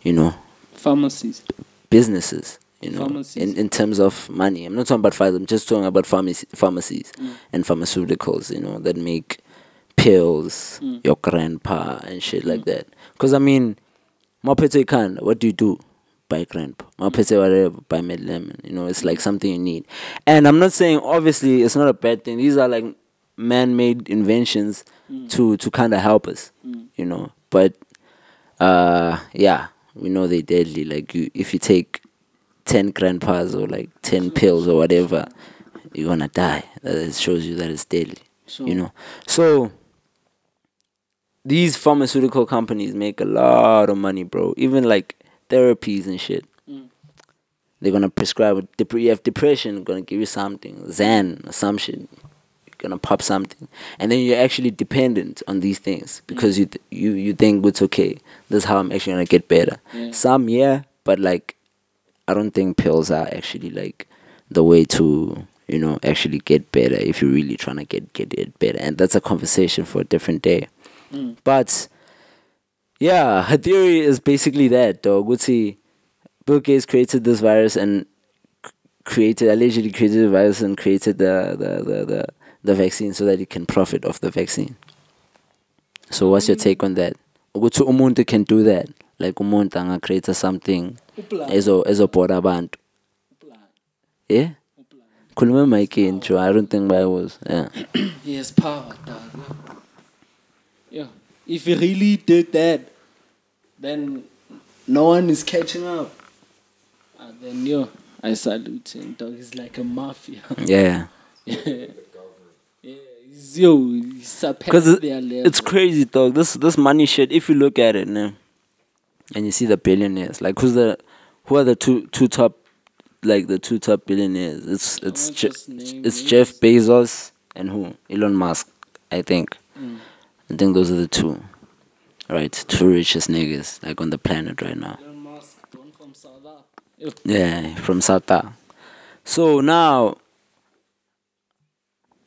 you know, pharmacies, businesses, you know, in terms of money. I'm not talking about Pfizer. I'm just talking about pharmacies and pharmaceuticals, you know, that make pills, your grandpa and shit like that. Because I mean, Mapete can, what do? Buy grandpa. Mapete whatever, buy med lemon. You know, it's like something you need. And I'm not saying, obviously, it's not a bad thing. These are like man-made inventions to kind of help us, you know. But yeah, we know they're deadly. Like, if you take 10 grandpas or like 10 pills or whatever, you're gonna die. It shows you that it's deadly, you know. So these pharmaceutical companies make a lot of money, bro. Even like therapies and shit. They're gonna prescribe. You have depression, gonna give you something, Zen or some shit. You're gonna pop something, and then you're actually dependent on these things because you think it's okay. This is how I'm actually gonna get better. Some but like, I don't think pills are actually like the way to, you know, actually get better if you're really trying to get it better. And that's a conversation for a different day. But yeah, her theory is basically that, dog. Would see Bill Gates created this virus and allegedly created the virus and created the vaccine so that he can profit off the vaccine. So what's your take on that? Ukuthi umuntu can do that. Like umuntu anga create something ezobhora abantu. Yeah? Khuluma Mike intro. I don't think I was. Yeah. He has power, dog. Yeah. If he really did that, then no one is catching up. Then I salute him, dog. He's like a mafia. Yeah. He's surpassed their level. It's crazy, dog. This money shit. If you look at it, and you see the billionaires, like who are the two like the two top billionaires. It's just name it's names. Jeff Bezos and who? Elon Musk, I think. I think those are the two. Right, two richest niggas like on the planet right now. Elon Musk, born from South Africa. Yeah, from South Africa. So now,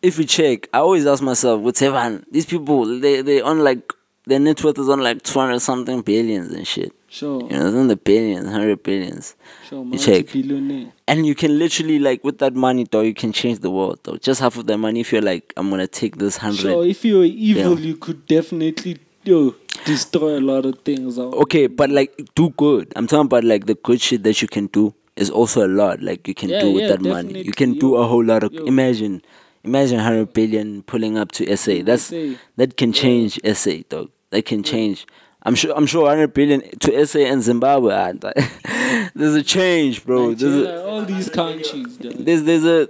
if you check, I always ask myself, whatever, these people, they on like, their net worth is on like 200 something billions and shit. Sure. You know, it's in the billions, 100 billions. Sure, You check. multi-billionaire. And you can literally, like, with that money, though, you can change the world, though. Just half of that money, if you're like, I'm going to take this 100. Sure, if you're evil, Yeah. you could definitely destroy a lot of things. Okay, but like, do good. I'm talking about like the good shit that you can do is also a lot. Like, you can Yeah, do with yeah, that money. definitely, You can do a whole lot of. yo. Imagine 100 billion pulling up to SA. SA. That can change SA, dog. That can change. I'm sure 100 billion to SA and Zimbabwe. There's a change, bro. Nigeria, all these countries. There's a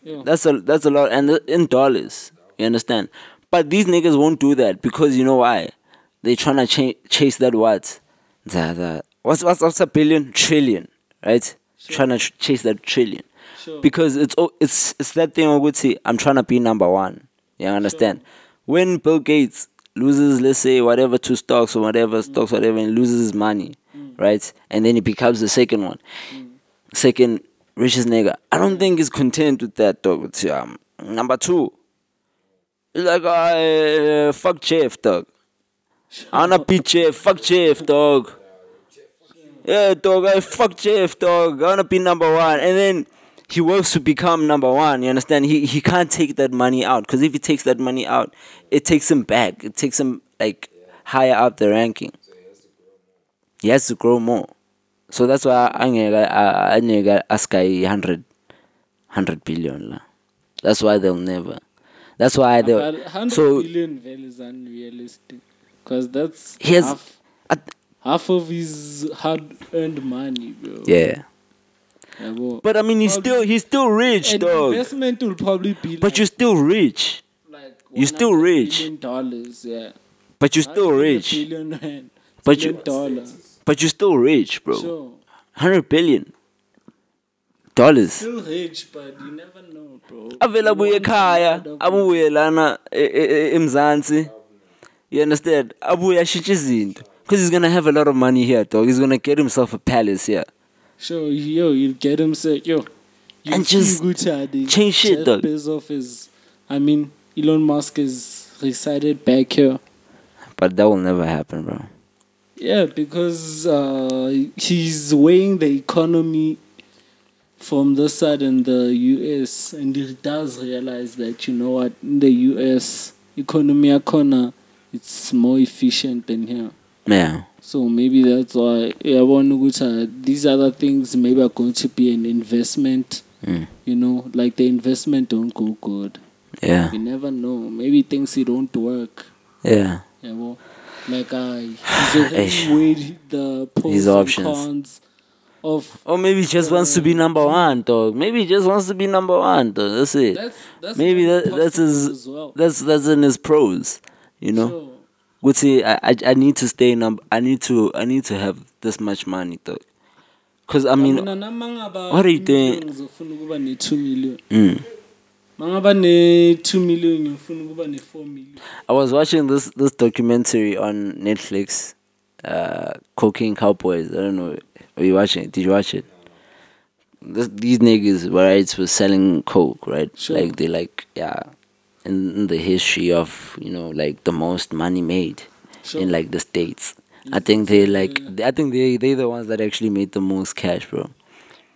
Yeah. that's a lot, and in dollars. You understand? But these niggas won't do that because you know why? They trying to chase that what? What's a billion? Trillion, right? Trying to chase that trillion. Sure. Because it's that thing I would say, I'm trying to be number one. You understand? When Bill Gates loses, let's say, whatever, 2 stocks or whatever, and loses his money, right? And then he becomes the second one. Second richest nigga. I don't think he's content with that, dog. It's, number 2. He's like, fuck Jeff, dog. I wanna beat Jeff. Fuck Jeff, dog. Yeah, dog. Fuck Jeff, dog. I wanna be number 1. And then he works to become number 1. You understand? He can't take that money out, because if he takes that money out, it takes him back. It takes him like higher up the ranking. He has to grow more. So that's why I ask 100 billion. La. That's why they'll never. That's why But they'll. 100 So billion value is unrealistic. Because that's he has. half of his hard-earned money, bro. Yeah. Yeah, bro. But I mean, he's still rich, An dog. investment will probably be But you're still rich. like you're still $100 rich. billion, yeah. But you're still Not even rich. $1 billion rand. But $1 you- billion. But you're still rich, bro. Sure. 100 billion dollars. Still rich, but you never know, bro. Avela abuye ekhaya, abuye lana eMzansi. You understand? Abuye ashintshe izinto. Because he's gonna have a lot of money here, dog. He's gonna get himself a palace here. Sure, you'll get him said, you And just change shit, Jeff dog. Bezos is, Elon Musk is resided back here. But that will never happen, bro. Yeah, because he's weighing the economy from this side in the US, and he does realize that, you know what, in the US, economy it's more efficient than here. Yeah. So maybe that's why these other things maybe are going to be an investment. You know, like the investment don't go good. Yeah. You never know. Maybe things it don't work. Yeah. Yeah, well, like he's already weighed the pros His and options. cons of. Or maybe he just wants to be number 1, dog. Maybe he just wants to be number 1, dog. That's it. That's Maybe very that's possible his. as well. That's in his pros. You know. Sure. Would say I need to stay I need to have this much money, dog. Cause I mean, what are you doing? Ufuna 2 million. Mangaba 2 million, you ufuna 4 million. I was watching this documentary on Netflix, Cocaine Cowboys. I don't know. Are you watching it? Did you watch it? These niggas, right, was selling coke, right? Sure. Like they in the history of, you know, like the most money made in like the States. I think they're the ones that actually made the most cash, bro.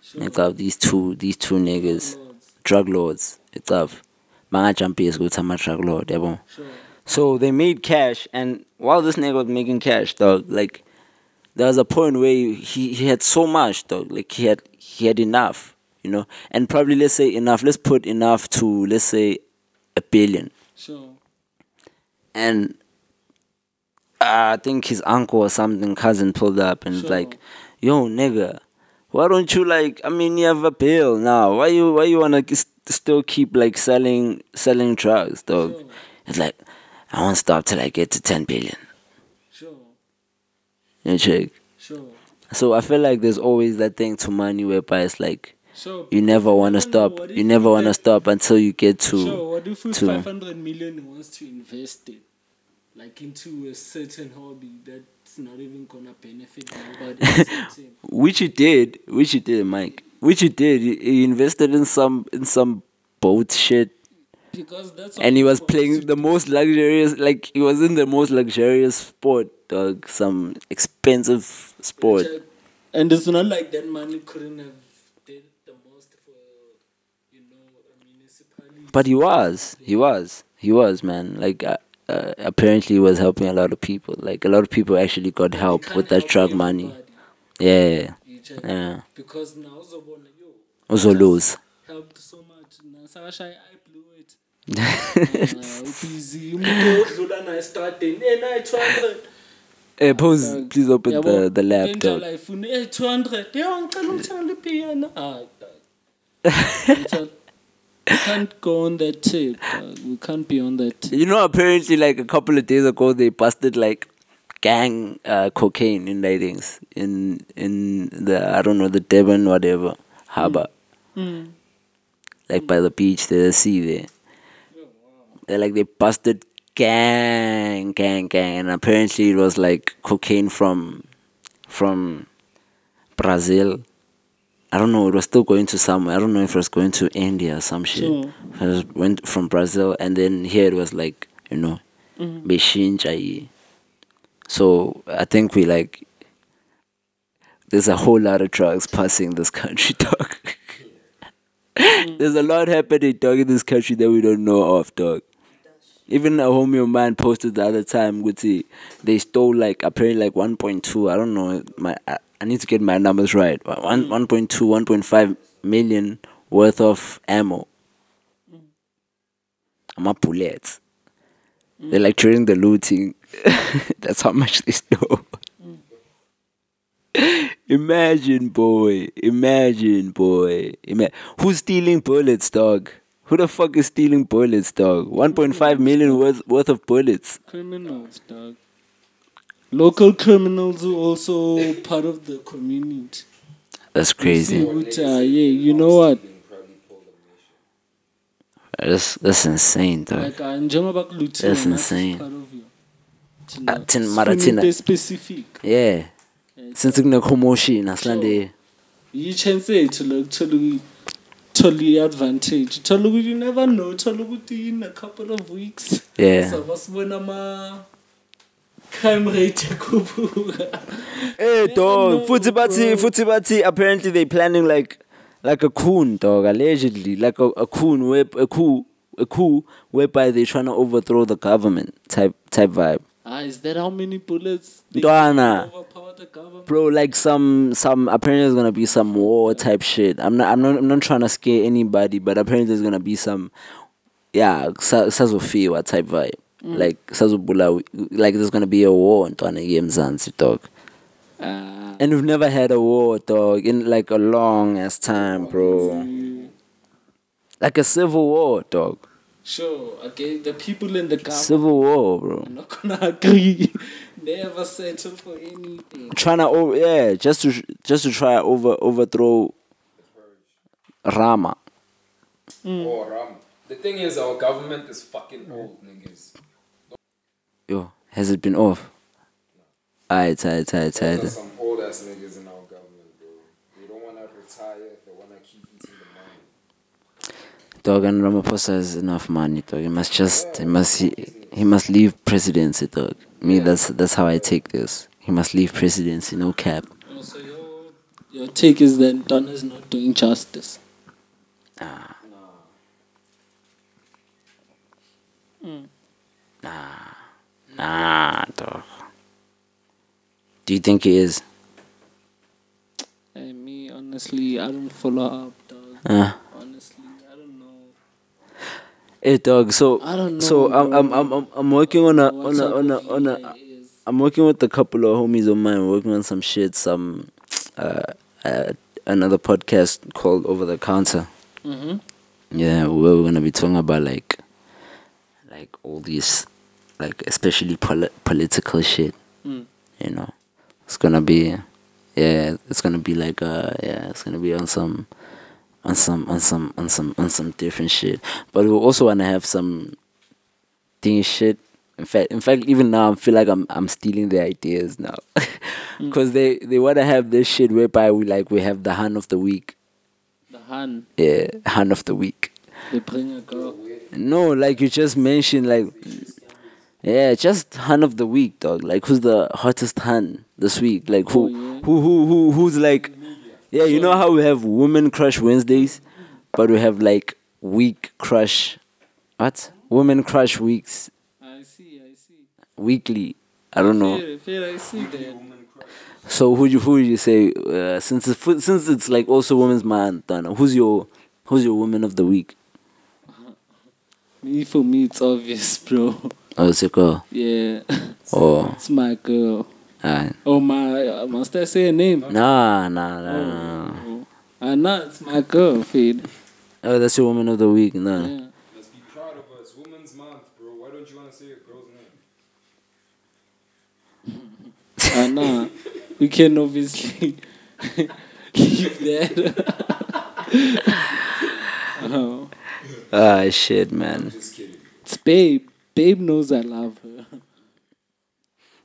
Sure. It's of these two niggas, drug lords. It's of Manga Champions go to my drug lord, yabo. Sure. So they made cash, and while this nigga was making cash, dog, like there was a point where he had so much, dog, like he had enough, you know, and probably let's say enough. Let's put enough to, let's say, $1 billion. Sure. And I think his uncle or something, cousin, pulled up and was like, "Yo, nigga, why don't you you have a bill now. Why you wanna still keep like selling drugs, dog?" Sure. It's like, I won't stop till I get to 10 billion. Sure. You check. Sure. So I feel like there's always that thing to money whereby it's like, Sure, you never want to I don't know, stop. what You if never with want to that- stop until you get to. Sure, what if with to 500 million he wants to invest it, like into a certain hobby that's not even gonna benefit nobody? certain. which you did, Mike. Which you did. He invested in some boat shit, Because that's what and he was wants playing to the do. most luxurious. Like he was in the most luxurious sport, dog. Some expensive sport. And it's not like that money couldn't have did the most for, you know, a municipality. But he was, man. Like apparently, he was helping a lot of people. Like a lot of people actually got But help you with can't that drug help money. everybody. Yeah, You just- yeah. Because now Zobona, yo, Also just lose. helped so much. Now Sakasha, I blew it. Busy. Umuntu odlula na starting. Na 200. Hey, pause. Please open Yabo, the laptop. Benja life, 200. Yo, ngicela ungithengele ipiano. Dog. We can't go on that tip. Dog. We can't be on that tip. You know, apparently, like a couple of days ago, they busted like gang cocaine in things in the, I don't know, the Devon whatever harbor, like by the beach, the sea there. They busted gang, and apparently it was like cocaine from Brazil. I don't know. It was still going to somewhere. I don't know if it was going to India or some shit. Sure. It went from Brazil, and then here it was like, you know, Beshinja. So I think we like. There's a whole lot of drugs passing this country, dog. There's a lot happening, dog, in this country that we don't know of, dog. Even a homie of mine posted the other time, they stole like apparently like 1.2. I don't know. I need to get my numbers right. 1.2, 1.5 million worth of ammo. My bullets. They're like during the looting. That's how much they stole. Imagine, boy. Who's stealing bullets, dog? Who the fuck is stealing bullets, dog? 1.5 million worth of bullets. Criminals, dog. Local criminals who also part of the community. That's crazy. You know what? That's insane, dog. Like, njengoba kuluthiwe, That's nathi insane. part of you. Mara Sifuna thina- into specific. Yeah. Since kune-commotion, asilande. Yi-chance yethu la ukuthola i-advantage. Thola ukuthi you never know. Thola ukuthi in a couple of weeks. Yeah. Saba sibona ama-crime rate yakhuphuka. Hey, Never dog. know, Futhi bati. Apparently they planning like a coup, dog. Allegedly, like a coup whereby they trying to overthrow the government type vibe. Is that how many bullets they Dwana. overpower the government? Bro, like some apparently there's gonna be some war type shit. I'm not trying to scare anybody, but apparently there's gonna be some sazofiwa type vibe. Like sazobula, like there's gonna be a war in Mzansi, dog. And we've never had a war, dog, in like a long ass time, bro. Like a civil war, dog. Sure, okay, the people in the government Civil war, bro. are not gonna agree. Never settle for anything. Just to try overthrow Rama. Oh, Ram. The thing is, our government is fucking old, niggas. Yo, has it been off? Alright. Those are some old ass niggas in our government, bro. They don't wanna retire. They wanna keep eating the money. Dog, and Ramaphosa has enough money, dog. He must leave presidency, dog. That's how I take this. He must leave presidency, no cap. So your take is that Donna's not doing justice. Nah, dog. Do you think he is? Me, honestly, I don't follow up, dog. Honestly, I don't know. Hey, dog. So I don't know. So I'm working on a Is. I'm working with a couple of homies of mine. We're working on some shit, another podcast called Over the Counter. Yeah, we're gonna be talking about like all these, like especially political shit. You know, it's gonna be like it's gonna be on some on some different shit. But we also wanna have some thing shit. In fact, even now I feel like I'm stealing their ideas now, because they wanna have this shit whereby we have the hun of the week. The Han. Yeah, hun of the week. They bring a girl. No, like you just mentioned, yeah, just hun of the week, dog. Like who's the hottest hun this week? Like who's like, yeah, you know how we have Women Crush Wednesdays, but we have like week crush, what? Women Crush weeks. I see. Weekly. I don't know. Fair, I see that. So who would you say? Since it's like also Women's Month, Donna, who's your woman of the week? For me, it's obvious, bro. Oh, it's a girl. Yeah. Oh. It's my girl. Alright. Oh, must I say a name? Nah. Nah, it's my girl, Fade. Oh, that's your woman of the week, nah. Yeah. Let's be proud of us. Women's Month, bro. Why don't you want to say a girl's name? Nah. We can obviously leave that. Oh. Ah, shit, man. Just kidding. It's Babe. Babe knows I love her.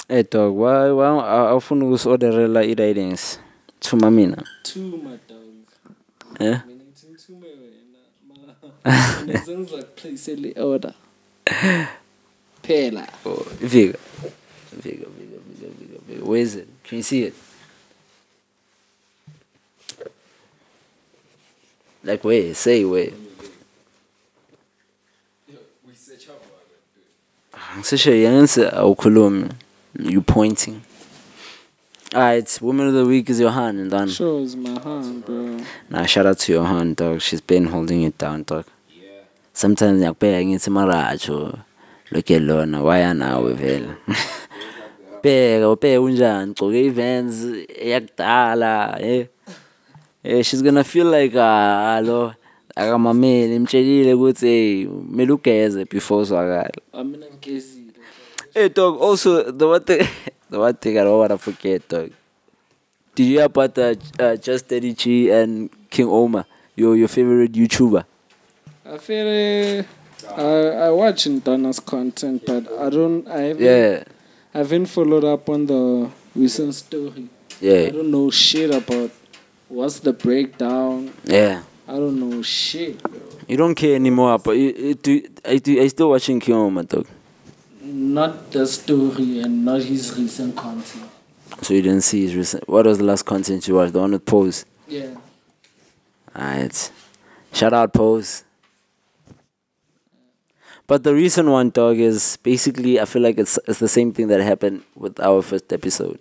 Hey, dog, why awufuna ukusorderela i-ridings to mamina? Two, my dog. Yeah? Two, it sounds like place the order. Pela. Oh, Viga. Where is it? Can you see it? Like where? Say where. We search up about it. Sisho yangenza awukhulumi. You pointing. Alright, woman of the week is Johan and done. Sure, it's my hand, bro. Nah, shout out to Johan, dog. She's been holding it down, dog. Yeah. Sometimes ngiyakubheka ngithi marajo. Look at Lona, why nawe vele? Bheka unjani? Ugcoke i-Vans yakudala, eh? She's gonna feel like lo akamameli imtshelile ukuthi hey kumele ugeze before zwakala. Mina ngigezile. Hey dog, also the one thing I don't wanna forget, dog. Did you hear about Just Daddy G and King Oumar, your favorite YouTuber? I feel I watch Donna's content, but I haven't followed up on the recent story. Yeah. I don't know shit about what's the breakdown. Yeah. I don't know shit, bro. You don't care anymore, but I still watching King Oumar, dog. Not the story and not his recent content. So you didn't see his recent. What was the last content you watched? The one with Pose. Yeah. Alright. Shout out Pose. But the recent one, dog, is basically I feel like it's the same thing that happened with our first episode,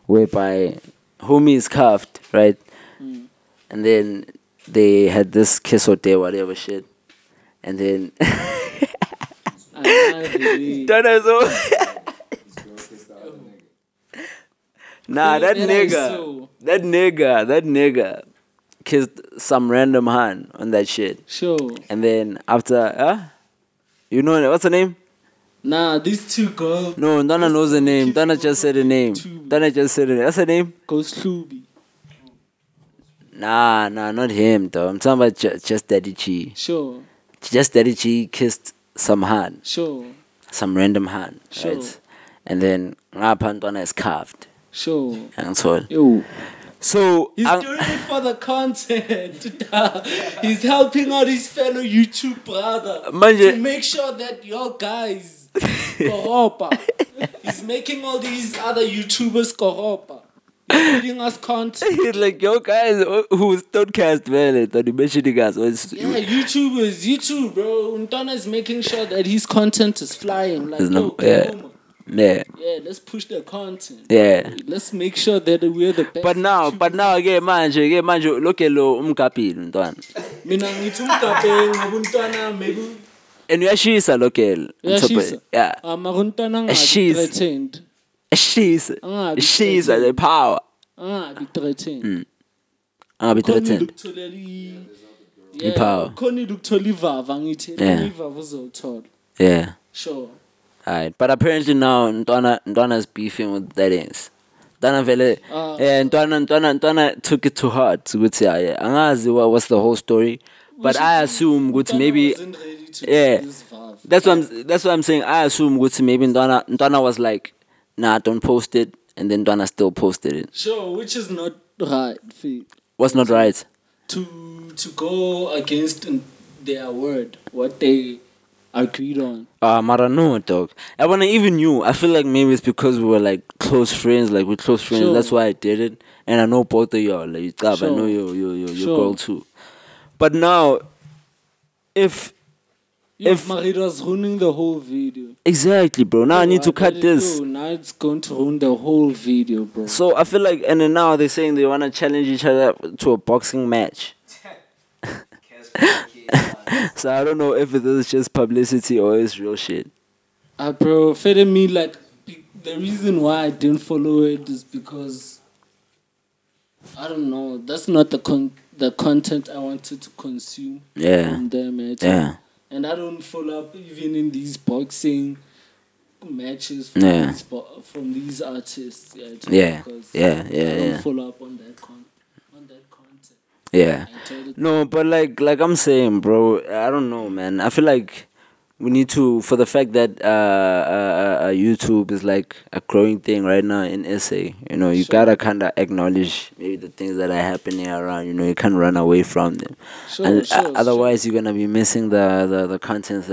whereby homie is cuffed, right? And then they had this kiss or day, whatever shit, and then. Nah, that nigga kissed some random hand on that shit. Sure. And then after, you know what's her name? Nah, these two girls. No, Donna knows the name. Donna just said the name. What's her name? Goes Sluby. Nah, not him though. I'm talking about just Daddy G. Sure. Just Daddy G kissed some hand. Sure. Some random hand. Sure. Right? And then Donna is carved. Sure. And so. Yo. So he's doing it for the content. He's helping out his fellow YouTube brother to make sure that your guys koropa. He's making all these other YouTubers koropa. He's feeding us content. He's like, yo guys, who's Stonedcast, man? That you mentioning us. Yeah, YouTube, bro. Untana is making sure that his content is flying. Like, yeah, let's push the content. Yeah. Let's make sure that we're the best. But now again, manje, look at lo umkapilo, ntwana. Mina ngithi umkapelo ngobuntwana maybe. And uyashisa local. Yeah. Amaruntwana ngathi threatened. She's the power. Be threatened. Be threatened. Yeah. Power. Khona ukuthola ivava ngithi ivava uzothola. Yeah. Sure. Alright, but apparently now Ndwana is beefing with that ends. Ntwana vele, Ntwana took it to heart. Ukuthi yeah, angazi what's the whole story, but I assume ukuthi maybe wasn't ready to yeah. do this valve. That's what I'm saying. I assume ukuthi maybe Ntwana was like, nah, don't post it, and then Ntwana still posted it. Sure, which is not right. Fee. What's not right? To go against their word, what they agreed on. Mara no, dog. I wanna even you. I feel like maybe it's because we were like close friends, like we're close friends. Sure. That's why I did it, and I know both of y'all. Like, I Sure. know your Sure. girl too. But now, if But it was ruining the whole video. exactly, bro. Now I need to cut this. Now it's going to ruin the whole video, bro. So I feel like, and then now they're saying they wanna challenge each other to a boxing match. So I don't know if it is just publicity or it's real shit. Bro, for me, like, the reason why I didn't follow it is because, I don't know, that's not the content I wanted to consume Yeah. from them. Yeah. And I don't follow up even in these boxing matches from these artists. Yeah. Because Yeah. I Yeah. don't Yeah. follow up on that content. Yeah. I told it- No, but like I'm saying, bro, I don't know, man. I feel like we need to, for the fact that YouTube is like a growing thing right now in SA. You know, you gotta kind of acknowledge maybe the things that are happening around. You know, you can't run away from them. Otherwise, you're gonna be missing the content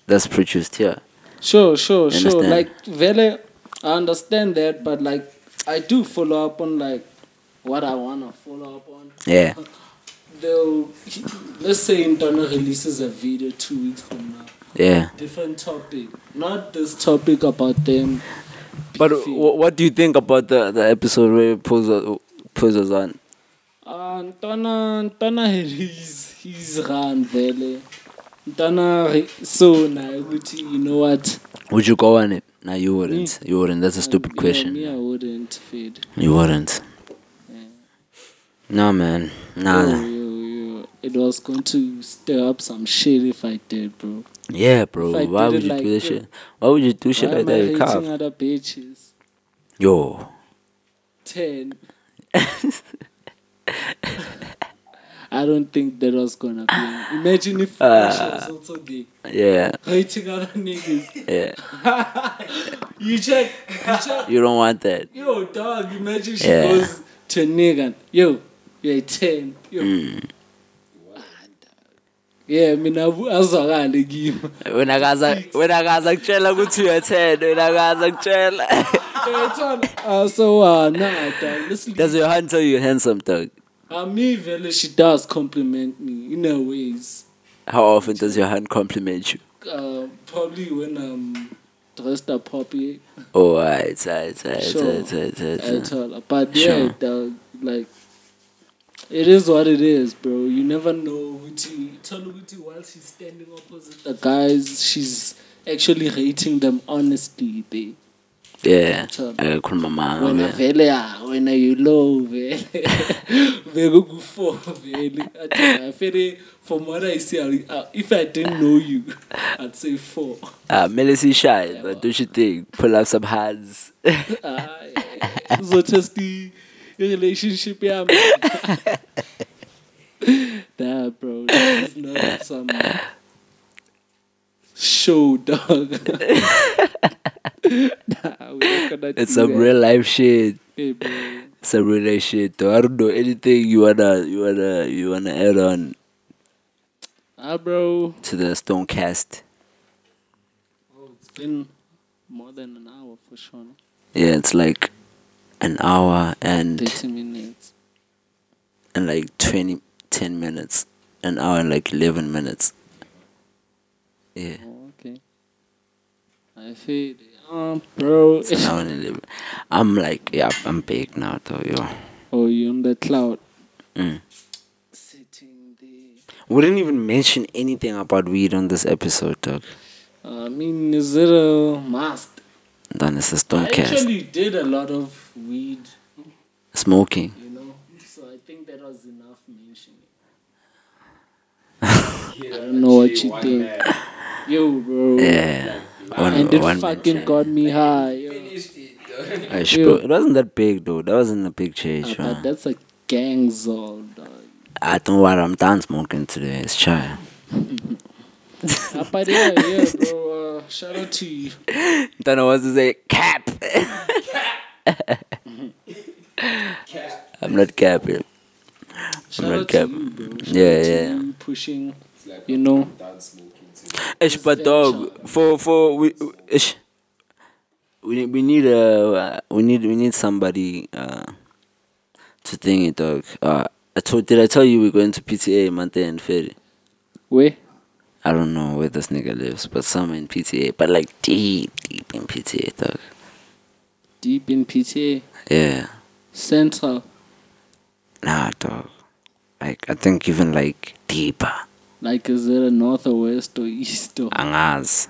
that's produced here. Sure. Understand? Like, Vele, I understand that, but like, I do follow up on like what I wanna follow up on. Yeah. Let's say Ntwana releases a video 2 weeks from now. Yeah. Different topic, not this topic about them. But beefing. what do you think about the episode where Puzzo's on? Ntwana he's run Vele. Ntwana so now you know what? Would you go on it? No, you wouldn't. You wouldn't. That's a stupid question. Me, I wouldn't feed. You wouldn't. No, man. Nah. Yo. It was going to stir up some shit if I did, bro. Yeah, bro. If I Why did would it you like do this that, shit? Why would you do shit Why like am that? I You hating can't. other bitches? Yo. 10. I don't think that was gonna be. Imagine if she was also gay. Yeah. Hating other niggas. Yeah. You check. You don't want that. Yo, dog, imagine she Yeah. goes to a nigga and, yo, you're a 10. Yo. Yeah, mina azwakale kimi. Wena kaza kutshela ukuthi uya-10. Wena kaza kutshela. So, nah, dog. Listen. Does your hand tell you handsome, dog? Me, Vele, she does compliment me in her ways. How often does your hand compliment you? Probably when I'm dressed up poppy. Oh, alright. I tell her. But yeah, dog, like, it is what it is, bro. You never know. Tell while she's standing opposite the guys, she's actually rating them honestly, babe. Yeah. When you low, I feel from what I see, if I didn't know you, I'd say 4. Melissa shy, but don't you think? Pull up some hands. So just the relationship, yeah. Nah, bro, this is not some show, dog. Nah, It's some real life shit. Hey, bro. It's a real life shit. Though. I don't know anything you wanna add on Bro. to the Stonedcast. Oh, it's been more than an hour for sure. Yeah, it's like an hour and 30 minutes. and like 10 minutes. An hour and like 11 minutes. Yeah. Oh, okay. I feel bro. It's an hour and 11. I'm like, yeah, I'm big now though, yo. Oh, you're on the cloud. Sitting there. We didn't even mention anything about weed on this episode, dog. I mean, is it a must? Then it's a I Stonedcast. actually did a lot of weed, Smoking. you know, so I think that was enough mentioning. I don't know what you think. Yo, bro. Yeah. And it one fucking mention. got me high. Yo. Finished it, Ew. It wasn't that big though. That wasn't a big change. But that's a gang zone, dog. I don't worry, I'm done smoking today. It's chai. But yeah, bro. Shout out to you. Then I was to say cap. I'm not capping. Shout not out to capping. you, bro. Shout Yeah, out to yeah. you pushing, you know. Done smoking too. Ish, but dog, we need somebody to think it, dog. Did I tell you we're going to PTA Mante and Ferry? Where? I don't know where this nigga lives, but somewhere in PTA, but like deep in PTA, dog. Deep in PTA. Yeah. Central. Nah, dog. Like I think even like deeper. Like, is it a north or west or east or? Angaz.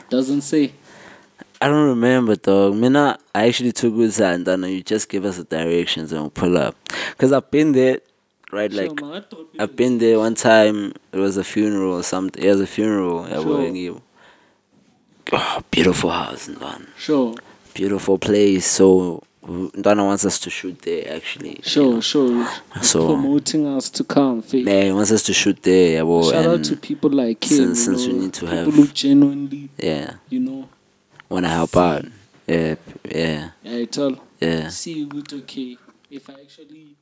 Doesn't say. I don't remember, dog. Mina, I actually took with her and then you just give us the directions and we'll pull up. Cause I've been there, right? Like I've been there one time. It was a funeral or something. It was a funeral. Sure. Oh, beautiful house, Ndana. Sure. Beautiful place. So Ndana wants us to shoot there, actually. Sure. So Promoting us to come. yeah, he wants us to shoot there. Shout out to people like him. Since you know, we need to people have, who genuinely, yeah, you know, wanna help out. Yeah. yeah, I tell. Yeah. See, good, okay. If I actually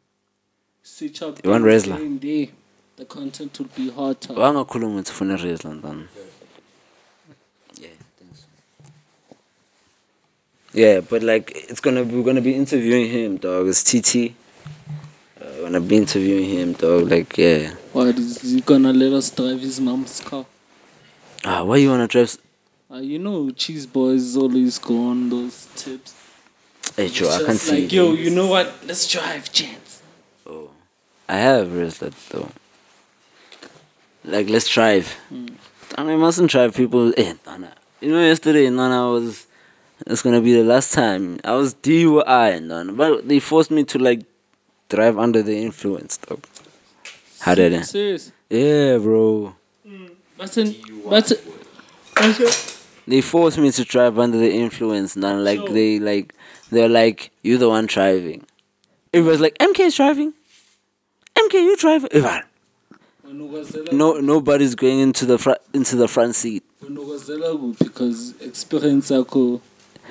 switch up You want things wrestler? here and there, the content would be hotter. Wangakhuluma ukuthi ufuna wrestler Ndana. Yeah, thanks. Yeah, but like we're gonna be interviewing him, dog. It's TT. We're gonna be interviewing him, dog. Like, yeah. What, is he gonna let us drive his mom's car? Why you wanna drive? You know, cheese boys always go on those tips. Hey, Joe, I Just can't see. like, yo, you know what? Let's drive, gents. Oh, I have wrestler though. Like, let's drive. I mean, mustn't drive people. Nana. You know, yesterday, Nana it's gonna be the last time. I was DUI, Nana, but they forced me to like drive under the influence, dog. How did it? Serious? Yeah, bro. But They forced me to drive under the influence, Nana. Like Sure. they're like, you're the one driving. It was like MK is driving. MK, you driving. No, nobody's going into the front seat. because experience ako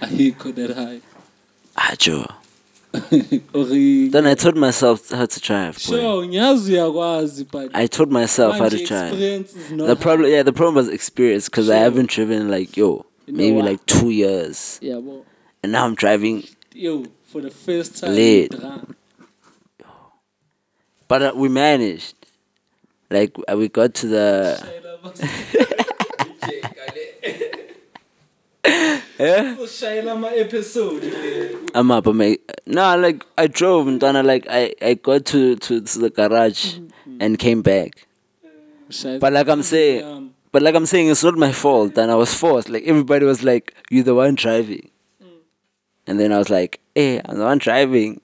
ayikho that high. Joe. Ori Then I taught myself how to drive. Boy. sure, ngiyazi uyakwazi but I taught myself how to manje drive. experience is not The problem was experience because I Sure. haven't driven like You know maybe what? like 2 years, yeah, well, and now I'm driving. yo, for the first time Late. you drank. But we managed. Like we got to the. Yeah. Shayla my episode. I'm up. No, like I drove and then I got to the garage and came back. But like I'm saying, it's not my fault. And I was forced. Like everybody was like, "You're the one driving," and then I was like, "Hey, I'm the one driving."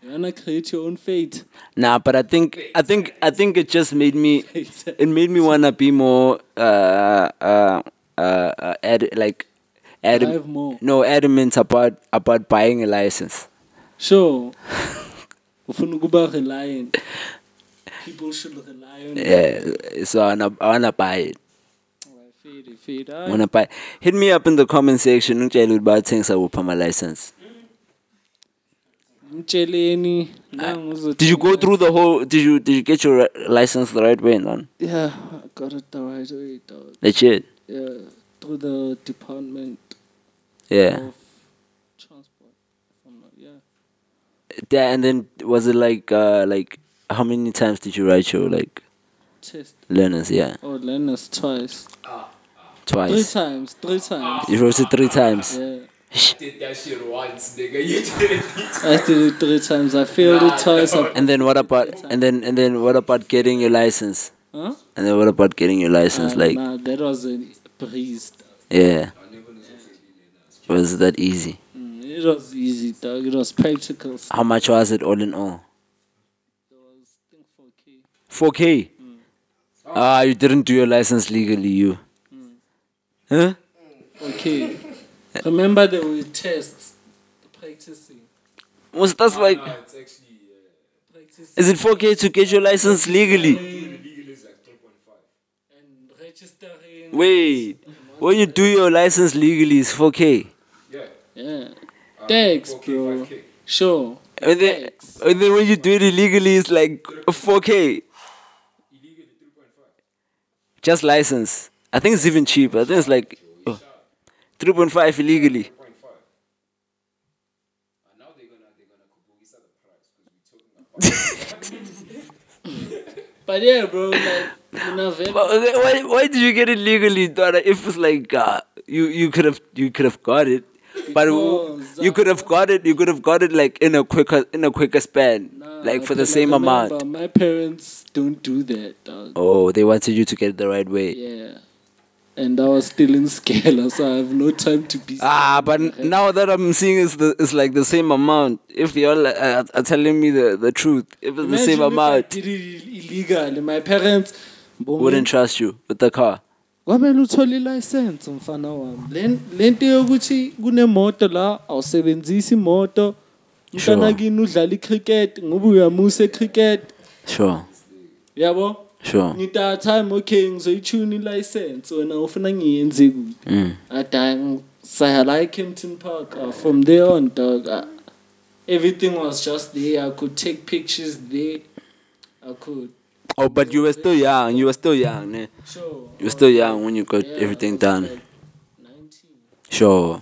You wanna create your own fate. Nah, but I think it just made me. It made me wanna be more Drive more. adamant about buying a license. Sure. Ufuna ukuba reliant. People should rely on you. Yeah, so I wanna buy it. Feed. I wanna buy. Hit me up in the comment section. Ungitshela about things I will pay my license. Mcheleni. Did you go through the whole? Did you get your license the right way, man? Yeah, I got it the right way, dog. Legit. Yeah, through the Department Yeah. of Transport. Yeah. Yeah, and then was it like how many times did you write your like Test. learners? Yeah, Oh, learners twice. twice. Three times. You wrote it 3 times. Yeah. Did that shit once, nigga. You did it 3 times. I did it 3 times. I failed it twice. And then what about what about getting your license? Huh? And then what about getting your license? Like, Nah, that was a breeze. yeah, was that easy? It was easy, dog. It was practical. How much was it all in all? It was, I think, 4K. 4K. You didn't do your license legally, you. Huh? Okay. Remember there were tests. practicing. That's like, Nah, it's actually Practicing. is it 4K to get your license legally? legal is like 3.5. And registering. Wait, when you do your license legally, it's 4K. Yeah. Yeah. Thanks, 4K, bro. 5K. Sure. And then when you do it illegally, it's like 4K. Illegally 3.5. Just license. I think it's even cheaper. I think it's like 3.5 illegally. 3.5. Now they're gonna kubukisa the price because we're talking about. But yeah, bro, like, you know, very, But why did you get it legally, daughter? If it's like you could have got it, but Because, you could have got it like in a quicker span, like for the Pela, same remember, amount. my parents don't do that, dog. Oh, they wanted you to get it the right way. Yeah. And I was still in Scala, so I have no time to be. But now that I'm seeing it's like the same amount. If y'all are telling me the truth, if it's the same amount, If I did it illegally, my parents wouldn't trust you with the car. kwamele uthole ilicense mfana wami. Lento yokuthi kunemoto la awusebenzisi imoto mntana kini udlala icricket ngoba uyamusa ecricket. Sure. Yabo? Sure. Ngita time okay ngizoyitune ilicense wena ufuna ngiyenze kuphi. Adang saya like Kempton Park from there on dog. Everything was just there. I could take pictures there. I could. Oh, but you were still young. Ne? Sure. You were still young when you got everything done. Like 19. Sure. Yeah,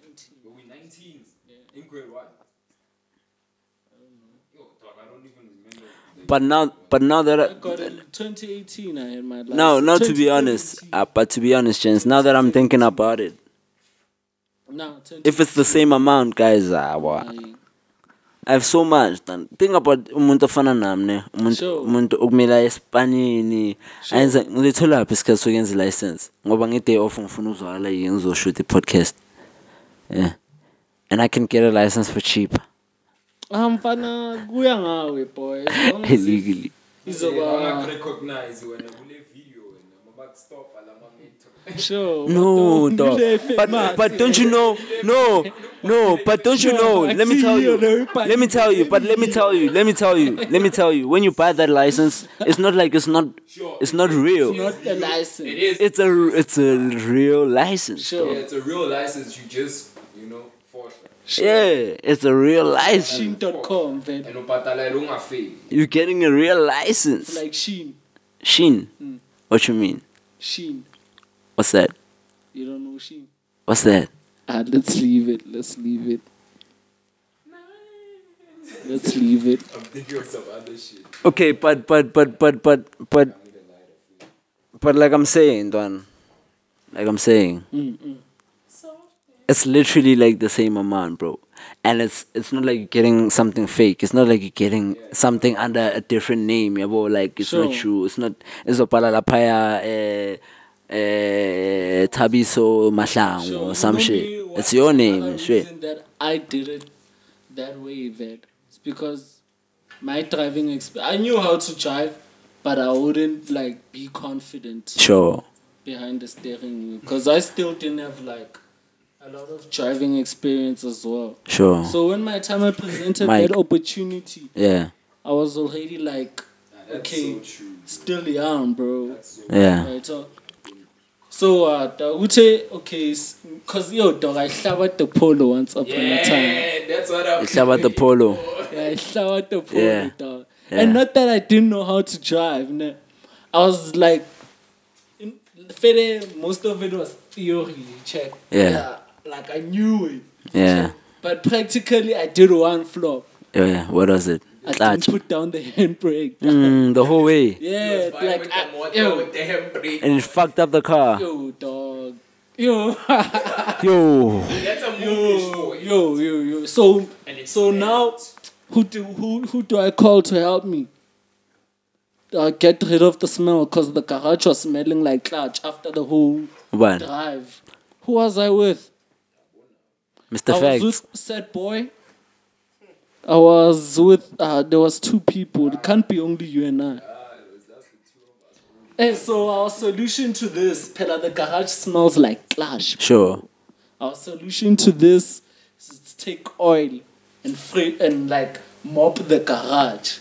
19. But we 19s in grade 1. Yo, dog, I don't even remember. But now that I got it in 2018. I had my license. no, to be honest, but to be honest, Jens, now that I'm thinking about it, No, if it's the same amount, guys, I have so much done. Think about umuntu ofana nami ne, umuntu okumela eSpanini. Ayenza ngithola lapha isikhathi sokwenza license ngoba ngeday off ngifuna uzwakala yini ngizoshoot i-podcast. Yeah. And I can get a license for cheap. Mfana kuya ngawe boy. As long as Illegally. izoba Recognize when I video and I'm about to stop sure. No, dog. But don't you know? No, but don't you know? Let me tell you. When you buy that license, it's not like it's not real. Not the license. It is. It's a real license. Sure. Yeah, it's a real license. You just, force it. Yeah, it's a real license. Sheen.com, man. And upatala runga fee. You're getting a real license. Like Sheen. Sheen. What you mean? Sheen. What's that? You don't know Sheen? What's that? Let's leave it. Let's leave it. I'm thinking of some other shit. Okay, but like I'm saying, Don. It's literally like the same amount, bro. And it's not like you're getting something fake. It's not like you're getting something under a different name, yeah, bro. Like it's not true. It's not. It's a palalapaya. Tabiso Mahlang or some shit. It's your name, shit. The reason that I did it that way, Ved, it's because my driving experience. I knew how to drive, but I wouldn't be confident. Sure. Behind the steering wheel, because I still didn't have a lot of driving experience as well. Sure. So when my time I presented that opportunity, yeah, I was already okay, so still young, bro. Yeah. Right, so I would say okay, cause dog, I showered the polo once upon a time. Yeah, that's what I'm Showered the polo. Yeah, I showered the polo, dog. Yeah. And not that I didn't know how to drive. No. I was most of it was theory, check. Yeah. I knew it. Yeah. Check. But practically, I did one flop. Yeah. What was it? I didn't put down the handbrake. The whole way. Yeah, with the handbrake. And it fucked up the car. Yo, dog. Yo. Yo. That's a movie. Yo. So now, who do I call to help me? Get rid of the smell, because the garage was smelling like clutch after the whole drive. Who was I with? Mr. I Facts. was with said boy. I was with, there was two people. It can't be only you and I. And so our solution to this, Pella, the garage smells like clutch. Sure. Our solution to this is take oil and like mop the garage.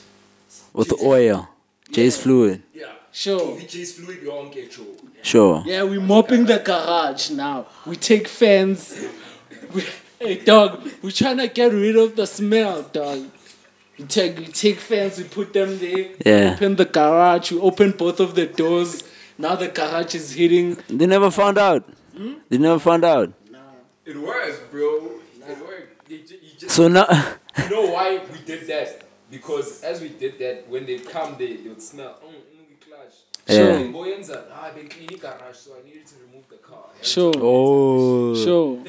With oil. J's fluid. Yeah. Sure. VJ's fluid, you won't get your. Sure. Yeah, we're mopping the garage now. We take fans. Hey, dog, we're trying to get rid of the smell, dog. We take fans, we put them there. Yeah. Open the garage, we open both of the doors. Now the garage is hitting. They never found out. They never found out. It works, bro. It worked. You just, So now. you know why we did that? Because as we did that, when they come, they would smell. We clash. Yeah. Boyans are, I've been cleaning garage, so I needed to remove the car. Sure. Oh. Sure.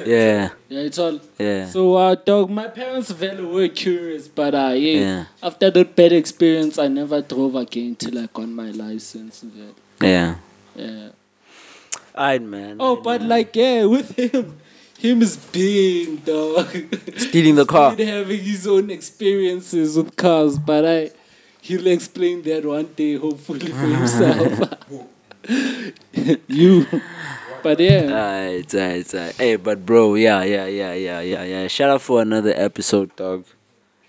Yeah. Yeah, it's all. Yeah. So, dog, my parents were curious, but Yeah. after that bad experience, I never drove again till I got my license. Yeah. Yeah. Alright, man. Oh, but like, yeah, with him is big, dog. Stealing the car. He's having his own experiences with cars, but he'll explain that one day, hopefully for himself. You. But yeah. Alright. Hey, but bro, yeah. Shout out for another episode, dog.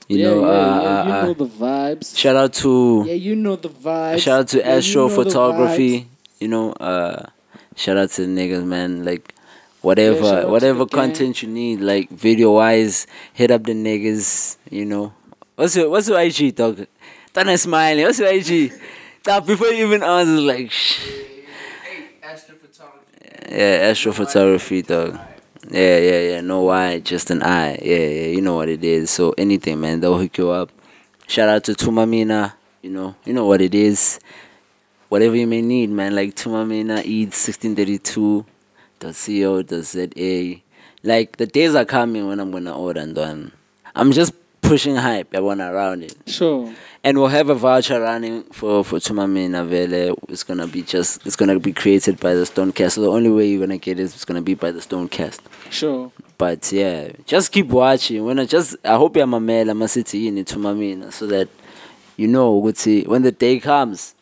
You know, you know the vibes. shout out to You know the vibes. shout out to Yeah, Astro you know the Photography. You know, shout out to the niggas, man. Like whatever shout out to whatever the gang. content you need, like video wise, hit up the niggas. You know, what's your IG, dog? Don't smiling. What's your IG? Stop before you even answer. Like, yeah, Astro Photography, dog. Yeah. No Y, just an I. Yeah. You know what it is. So anything, man, they'll hook you up. Shout out to Tumamina. You know what it is. Whatever you may need, man. Like Tumamina, Eats 1632.co.za. Like the days are coming when I'm gonna order and done. I'm just pushing hype. I want around it. Sure. And we'll have a voucher running for Tumamina Vele. It's gonna be created by the Stonedcast. So the only way you're gonna get it is gonna be by the Stonedcast. Sure. But yeah, just keep watching. I hope you're mamela masiti in Tumamina so that you know when the day comes,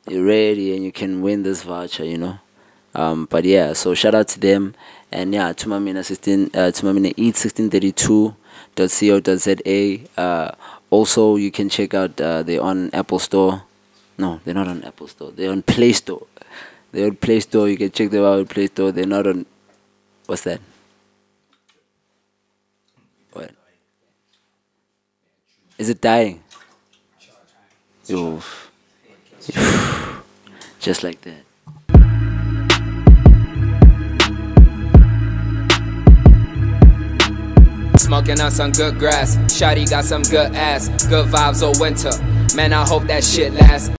you're ready and you can win this voucher, you know. But yeah, so shout out to them. And yeah, Tumamina Eat 1632.co.za. Also, you can check out, they're on Apple Store. No, they're not on Apple Store. They're on Play Store. They're on Play Store. You can check them out on Play Store. They're not on... What's that? What? Is it dying? Oof. Just like that. Smoking on some good grass. Shawty got some good ass. Good vibes all winter. Man, I hope that shit lasts.